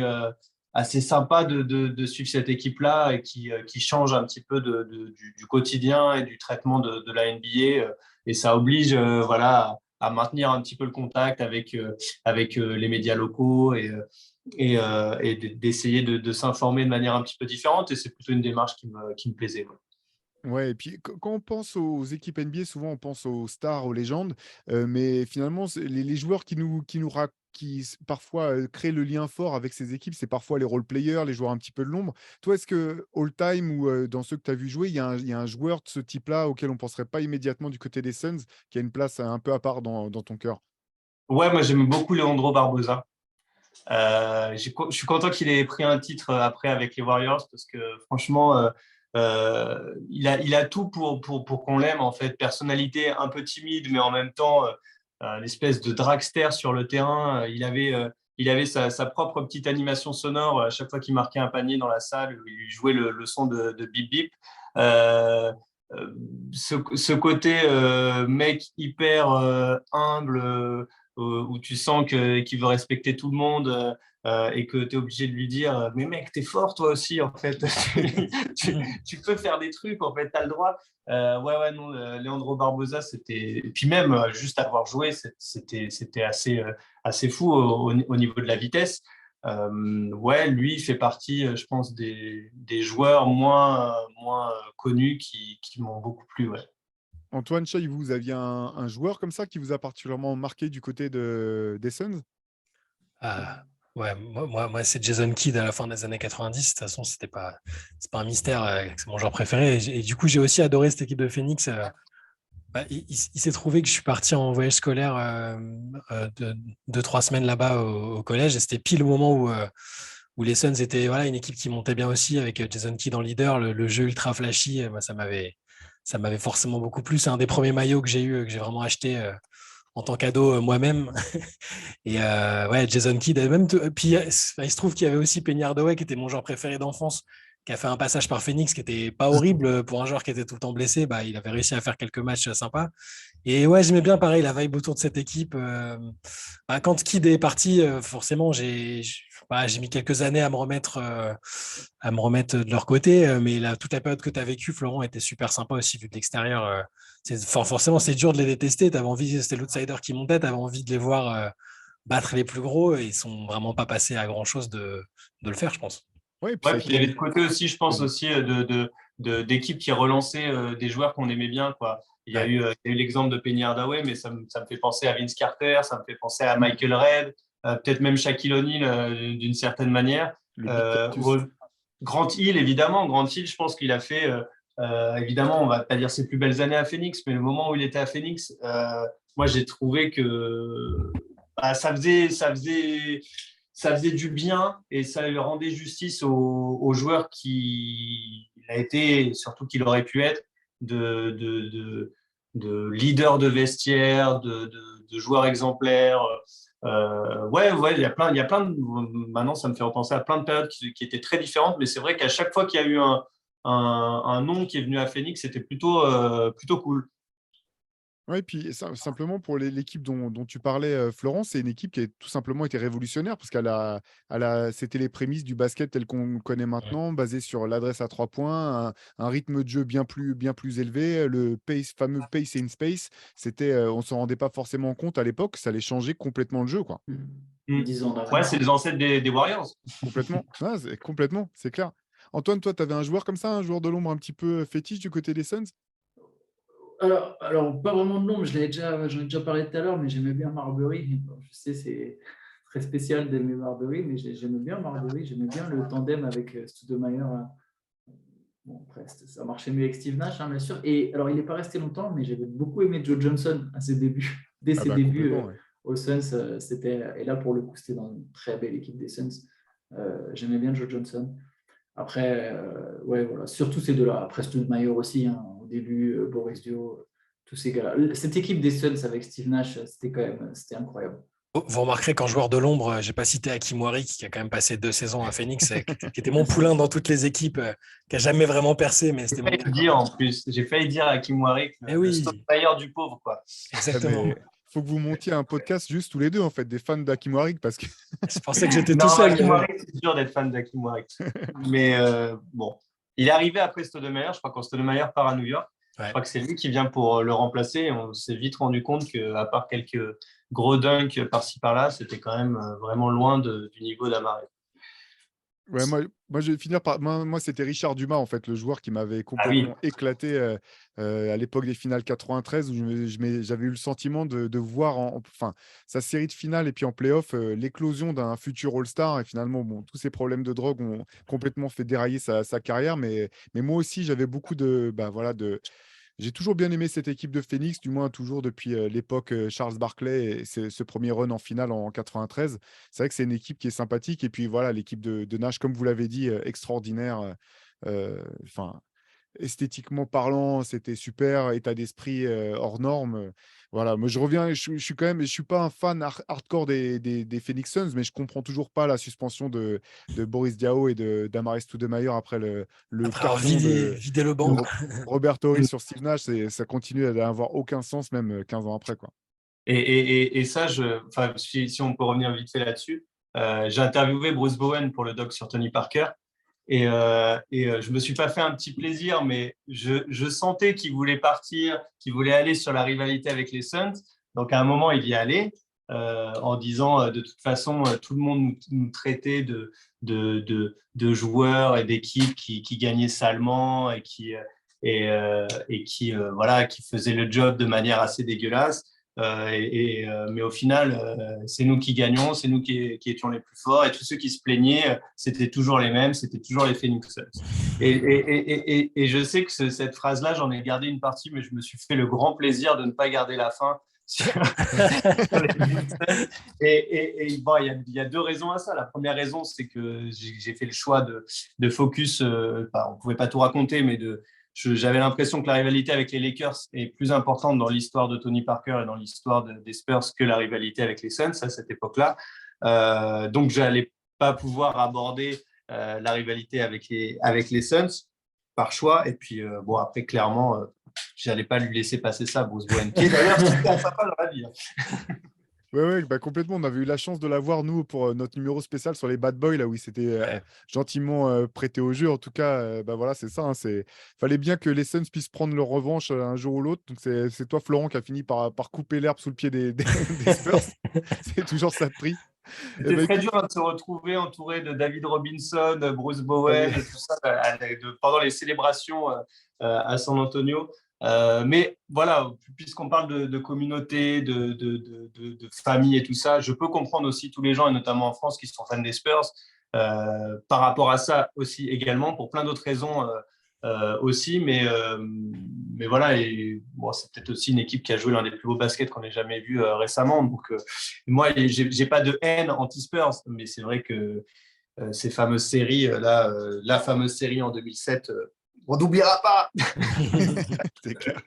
sympa de suivre cette équipe-là, et qui change un petit peu du quotidien et du traitement de la NBA. Et ça oblige, voilà, à maintenir un petit peu le contact avec les médias locaux et d'essayer de s'informer de manière un petit peu différente. Et c'est plutôt une démarche qui me plaisait. Ouais. Ouais, et puis quand on pense aux équipes NBA, souvent on pense aux stars, aux légendes, mais finalement, les joueurs qui parfois créent le lien fort avec ces équipes, c'est parfois les role-players, les joueurs un petit peu de l'ombre. Toi, est-ce que all-time ou dans ceux que tu as vu jouer, il y a un joueur de ce type-là auquel on ne penserait pas immédiatement du côté des Suns, qui a une place un peu à part dans ton cœur? Ouais, moi j'aime beaucoup Leandro Barbosa. Je suis content qu'il ait pris un titre après avec les Warriors parce que franchement, il a tout pour qu'on l'aime en fait. Personnalité un peu timide, mais en même temps, l'espèce de dragster sur le terrain. Il avait sa propre petite animation sonore à chaque fois qu'il marquait un panier dans la salle. Il jouait le son de bip bip. Euh, ce côté mec hyper humble où tu sens qu'il veut respecter tout le monde et que tu es obligé de lui dire mais mec, t'es fort toi aussi en fait. Tu peux faire des trucs en fait, t'as le droit. Ouais, non, Leandro Barbosa, c'était. Et puis même, juste avoir joué, c'était assez fou au niveau de la vitesse. Ouais, lui, il fait partie, je pense, des joueurs moins connus qui m'ont beaucoup plu. Ouais. Antoine Chey, vous aviez un joueur comme ça qui vous a particulièrement marqué du côté des Suns? Ah, ouais, moi, c'est Jason Kidd à la fin des années 90. De toute façon, c'est pas un mystère. C'est mon joueur préféré. Et du coup, j'ai aussi adoré cette équipe de Phoenix. Il s'est trouvé que je suis parti en voyage scolaire de 2-3 semaines là-bas au collège. Et c'était pile au moment où les Suns étaient une équipe qui montait bien aussi avec Jason Kidd en leader, le jeu ultra flashy. Moi, ça m'avait forcément beaucoup plu. C'est un des premiers maillots que j'ai eu, que j'ai vraiment acheté en tant qu'ado moi-même. Et ouais, Jason Kidd, puis il se trouve qu'il y avait aussi Penny Hardaway, qui était mon joueur préféré d'enfance, qui a fait un passage par Phoenix qui était pas horrible pour un joueur qui était tout le temps blessé. Il avait réussi à faire quelques matchs sympas. Et ouais, j'aimais bien pareil la vibe autour de cette équipe. Quand Kidd est parti, forcément, j'ai mis quelques années à me remettre de leur côté. Mais toute la période que tu as vécue, Florent, était super sympa aussi vu de l'extérieur. Forcément, c'est dur de les détester. C'était l'outsider qui montait, tu avais envie de les voir battre les plus gros et ils sont vraiment pas passés à grand chose de le faire, je pense. Ouais, et puis Ouais, puis il y avait de côté aussi, je pense aussi, d'équipes qui relançaient des joueurs qu'on aimait bien, quoi. Il y a eu l'exemple de Penny Hardaway, mais ça me fait penser à Vince Carter, ça me fait penser à Michael Redd, peut-être même Shaquille O'Neal d'une certaine manière. le Big Cactus. Grant Hill, évidemment. Grant Hill, je pense qu'il a fait, évidemment, on va pas dire ses plus belles années à Phoenix, mais le moment où il était à Phoenix, moi, j'ai trouvé que ça faisait du bien et ça lui rendait justice aux joueurs qu'il a été, surtout qu'il aurait pu être, de leader de vestiaire, de joueurs exemplaires. Ouais, il y a plein de. Maintenant, ça me fait repenser à plein de périodes qui étaient très différentes, mais c'est vrai qu'à chaque fois qu'il y a eu un nom qui est venu à Phoenix, c'était plutôt cool. Ouais, puis simplement pour l'équipe dont tu parlais, Florent, c'est une équipe qui a tout simplement été révolutionnaire parce c'était les prémices du basket tel qu'on le connaît maintenant, basé sur l'adresse à 3 points, un rythme de jeu bien plus élevé, le fameux pace in space. On s'en rendait pas forcément compte à l'époque, ça allait changer complètement le jeu, quoi. 10 ans Ouais, d'avant. c'est les ancêtres des Warriors. Complètement. Complètement, c'est clair. Antoine, toi, tu avais un joueur comme ça, un joueur de l'ombre un petit peu fétiche du côté des Suns? Alors, pas vraiment de nom, j'en ai déjà parlé tout à l'heure, mais j'aimais bien Marbury. Bon, je sais, c'est très spécial d'aimer Marbury, mais j'aimais bien Marbury. J'aimais bien le tandem avec Stoudemire. Bon, après, ça marchait mieux avec Steve Nash, hein, bien sûr. Et alors, il n'est pas resté longtemps, mais j'avais beaucoup aimé Joe Johnson à ses débuts. Dès ses débuts Complètement, ouais. aux Suns, et là, pour le coup, c'était dans une très belle équipe des Suns. J'aimais bien Joe Johnson. Après, ouais, voilà, surtout ces deux-là. Après, Stoudemire aussi, hein, au début, Boris Dio, tous ces gars-là. Cette équipe des Suns avec Steve Nash, c'était incroyable. Vous remarquerez qu'en joueur de l'ombre, j'ai pas cité Hakim Warrick, qui a quand même passé 2 saisons à Phoenix, qui était mon poulain dans toutes les équipes, qui a jamais vraiment percé, mais c'était J'ai failli dire à Kim Warwick, le Stoudemire du pauvre, quoi. Exactement. Il faut que vous montiez un podcast juste tous les deux, en fait, des fans d'Hakim Warrick, parce que Je pensais que j'étais tout seul. Hakim Warwick, c'est dur d'être fan d'Hakim Warwick. Mais bon, il est arrivé après Stoudemire, je crois, quand Stoudemire part à New York. Je crois que c'est lui qui vient pour le remplacer. Et on s'est vite rendu compte qu'à part quelques gros dunks par-ci par-là, c'était quand même vraiment loin du niveau d'Amare. Ouais, moi, je vais finir par. Moi, c'était Richard Dumas, en fait, le joueur qui m'avait Ah oui, complètement éclaté à l'époque des finales 93, où j'avais eu le sentiment de voir enfin, sa série de finales et puis en playoff l'éclosion d'un futur All-Star. Et finalement, bon, tous ces problèmes de drogue ont complètement fait dérailler sa carrière. Mais moi aussi, j'avais beaucoup voilà, j'ai toujours bien aimé cette équipe de Phoenix, du moins toujours depuis l'époque Charles Barkley et ce premier run en finale en 93. C'est vrai que c'est une équipe qui est sympathique. Et puis voilà, l'équipe de Nash, comme vous l'avez dit, extraordinaire. Enfin, esthétiquement parlant, c'était super, état d'esprit hors norme. Voilà, moi je reviens, je suis quand même, je suis pas un fan hardcore des Phoenix Suns, mais je comprends toujours pas la suspension de Boris Diaw et d'Amaris Stoudemire après le Après avoir carton vidé le de banc. Robert Horry sur Steve Nash. Ça continue à n'avoir aucun sens, même 15 ans après, quoi. et ça, enfin, si on peut revenir vite fait là-dessus, j'ai interviewé Bruce Bowen pour le doc sur Tony Parker. Je me suis pas fait un petit plaisir, mais je sentais qu'il voulait partir, qu'il voulait aller sur la rivalité avec les Suns. Donc à un moment, il y allait en disant de toute façon, tout le monde nous traitait de joueurs et d'équipes qui gagnaient salement voilà, qui faisaient le job de manière assez dégueulasse. Mais au final, c'est nous qui gagnons, c'est nous qui étions les plus forts, et tous ceux qui se plaignaient, c'était toujours les mêmes, c'était toujours les Phoenix Suns. Et je sais que cette phrase-là, j'en ai gardé une partie, mais je me suis fait le grand plaisir de ne pas garder la fin. Sur les Phoenix Suns. Bon, il y a deux raisons à ça. La première raison, c'est que j'ai fait le choix de focus, on ne pouvait pas tout raconter, mais j'avais l'impression que la rivalité avec les Lakers est plus importante dans l'histoire de Tony Parker et dans l'histoire des Spurs que la rivalité avec les Suns à cette époque-là. Donc, je n'allais pas pouvoir aborder la rivalité avec les Suns par choix. Et puis, bon, après, clairement, je n'allais pas lui laisser passer ça, Bruce Bowen, qui est d'ailleurs super sympa dans la vie. Ouais, bah, complètement. On avait eu la chance de l'avoir, nous, pour notre numéro spécial sur les Bad Boys, là où il s'était gentiment prêté au jeu. En tout cas, bah, voilà, c'est ça. Fallait bien que les Suns puissent prendre leur revanche un jour ou l'autre. Donc, c'est toi, Florent, qui a fini par couper l'herbe sous le pied des Spurs. C'est toujours ça de prix. C'était bah, très écoute, dur de se retrouver entouré de David Robinson, Bruce Bowen, allez. tout ça, pendant les célébrations à San Antonio. Mais voilà, puisqu'on parle de communauté, de famille et tout ça, je peux comprendre aussi tous les gens, et notamment en France, qui sont fans des Spurs, par rapport à ça aussi également, pour plein d'autres raisons aussi. Mais voilà, et bon, c'est peut-être aussi une équipe qui a joué l'un des plus beaux baskets qu'on ait jamais vu récemment. Donc, moi, j'ai pas de haine anti-Spurs, mais c'est vrai que ces fameuses séries, la fameuse série en 2007, on n'oubliera pas. C'est clair.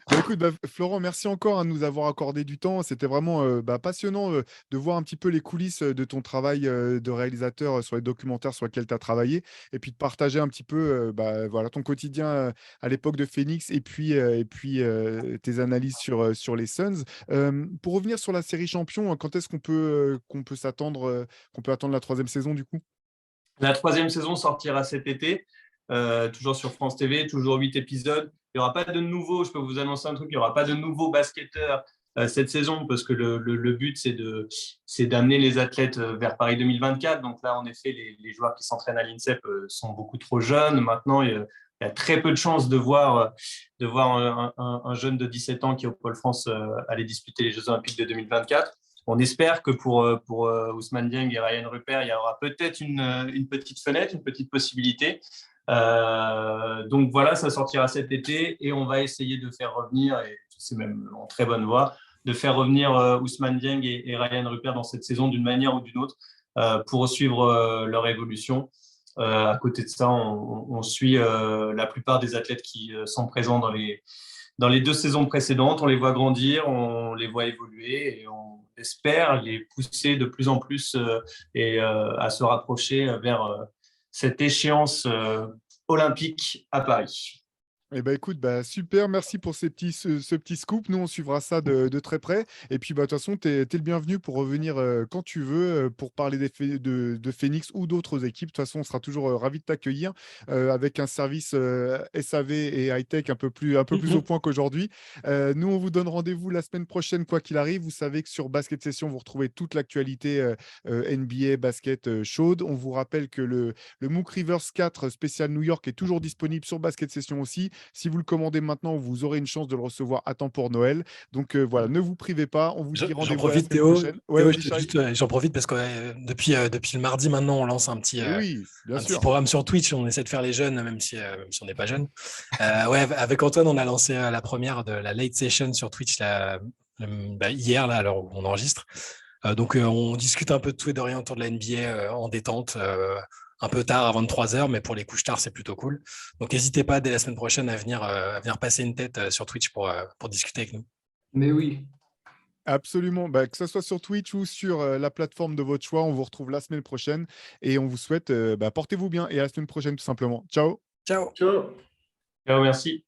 Bah, écoute, Florent, merci encore de nous avoir accordé du temps. C'était vraiment passionnant de voir un petit peu les coulisses de ton travail de réalisateur sur les documentaires sur lesquels tu as travaillé et puis de partager un petit peu voilà, ton quotidien à l'époque de Phoenix et puis tes analyses sur les Suns. Pour revenir sur la série champion, quand est-ce qu'on peut s'attendre, qu'on peut attendre la troisième saison du coup? La troisième saison sortira cet été, toujours sur France TV, toujours 8 épisodes. Il n'y aura pas de nouveaux, je peux vous annoncer un truc, il n'y aura pas de nouveaux basketteurs cette saison parce que le but, c'est d'amener les athlètes vers Paris 2024. Donc là, en effet, les joueurs qui s'entraînent à l'INSEP sont beaucoup trop jeunes. Maintenant, il y a très peu de chances de voir un jeune de 17 ans qui est au Pôle France aller disputer les Jeux Olympiques de 2024. On espère que pour Ousmane Dieng et Ryan Rupert, il y aura peut-être une petite fenêtre, une petite possibilité. Donc voilà, ça sortira cet été et on va essayer de faire revenir, et c'est même en très bonne voie, de faire revenir Ousmane Dieng et Ryan Rupert dans cette saison d'une manière ou d'une autre pour suivre leur évolution. À côté de ça, on suit la plupart des athlètes qui sont présents dans les deux saisons précédentes. On les voit grandir, on les voit évoluer et on espère les pousser de plus en plus à se rapprocher vers cette échéance olympique à Paris. Eh ben écoute, bah, super, merci pour ce petit scoop. Nous, on suivra ça de très près. Et puis, bah, de toute façon, tu es le bienvenu pour revenir quand tu veux pour parler de Phoenix ou d'autres équipes. De toute façon, on sera toujours ravis de t'accueillir avec un service SAV et high-tech un peu plus au point qu'aujourd'hui. Nous, on vous donne rendez-vous la semaine prochaine, quoi qu'il arrive. Vous savez que sur Basket Session, vous retrouvez toute l'actualité NBA, basket chaude. On vous rappelle que le MOOC Rivers 4 spécial New York est toujours disponible sur Basket Session aussi. Si vous le commandez maintenant, vous aurez une chance de le recevoir à temps pour Noël. Donc voilà, ne vous privez pas. On vous dit J'en rendez-vous la profite, semaine Théo. prochaine. Ouais, Théo, vas-y, Shai. j'en profite parce que depuis le mardi maintenant, on lance Et oui, bien un petit sûr. programme sur Twitch. On essaie de faire les jeunes, même si on n'est pas jeune. Ouais, avec Antoine, on a lancé la première de la late session sur Twitch hier, là, à l'heure où on enregistre. Donc, on discute un peu de tout et de rien autour de la NBA en détente. Un peu tard à 23h, mais pour les couches tard, c'est plutôt cool. Donc, n'hésitez pas dès la semaine prochaine à venir passer une tête sur Twitch pour discuter avec nous. Mais oui. Absolument. Bah, que ce soit sur Twitch ou sur la plateforme de votre choix, on vous retrouve la semaine prochaine. Et on vous souhaite, portez-vous bien. Et à la semaine prochaine, tout simplement. Ciao. Ciao. Ciao. Ciao, merci.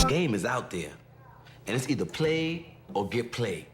Game is out there, and it's either play or get played.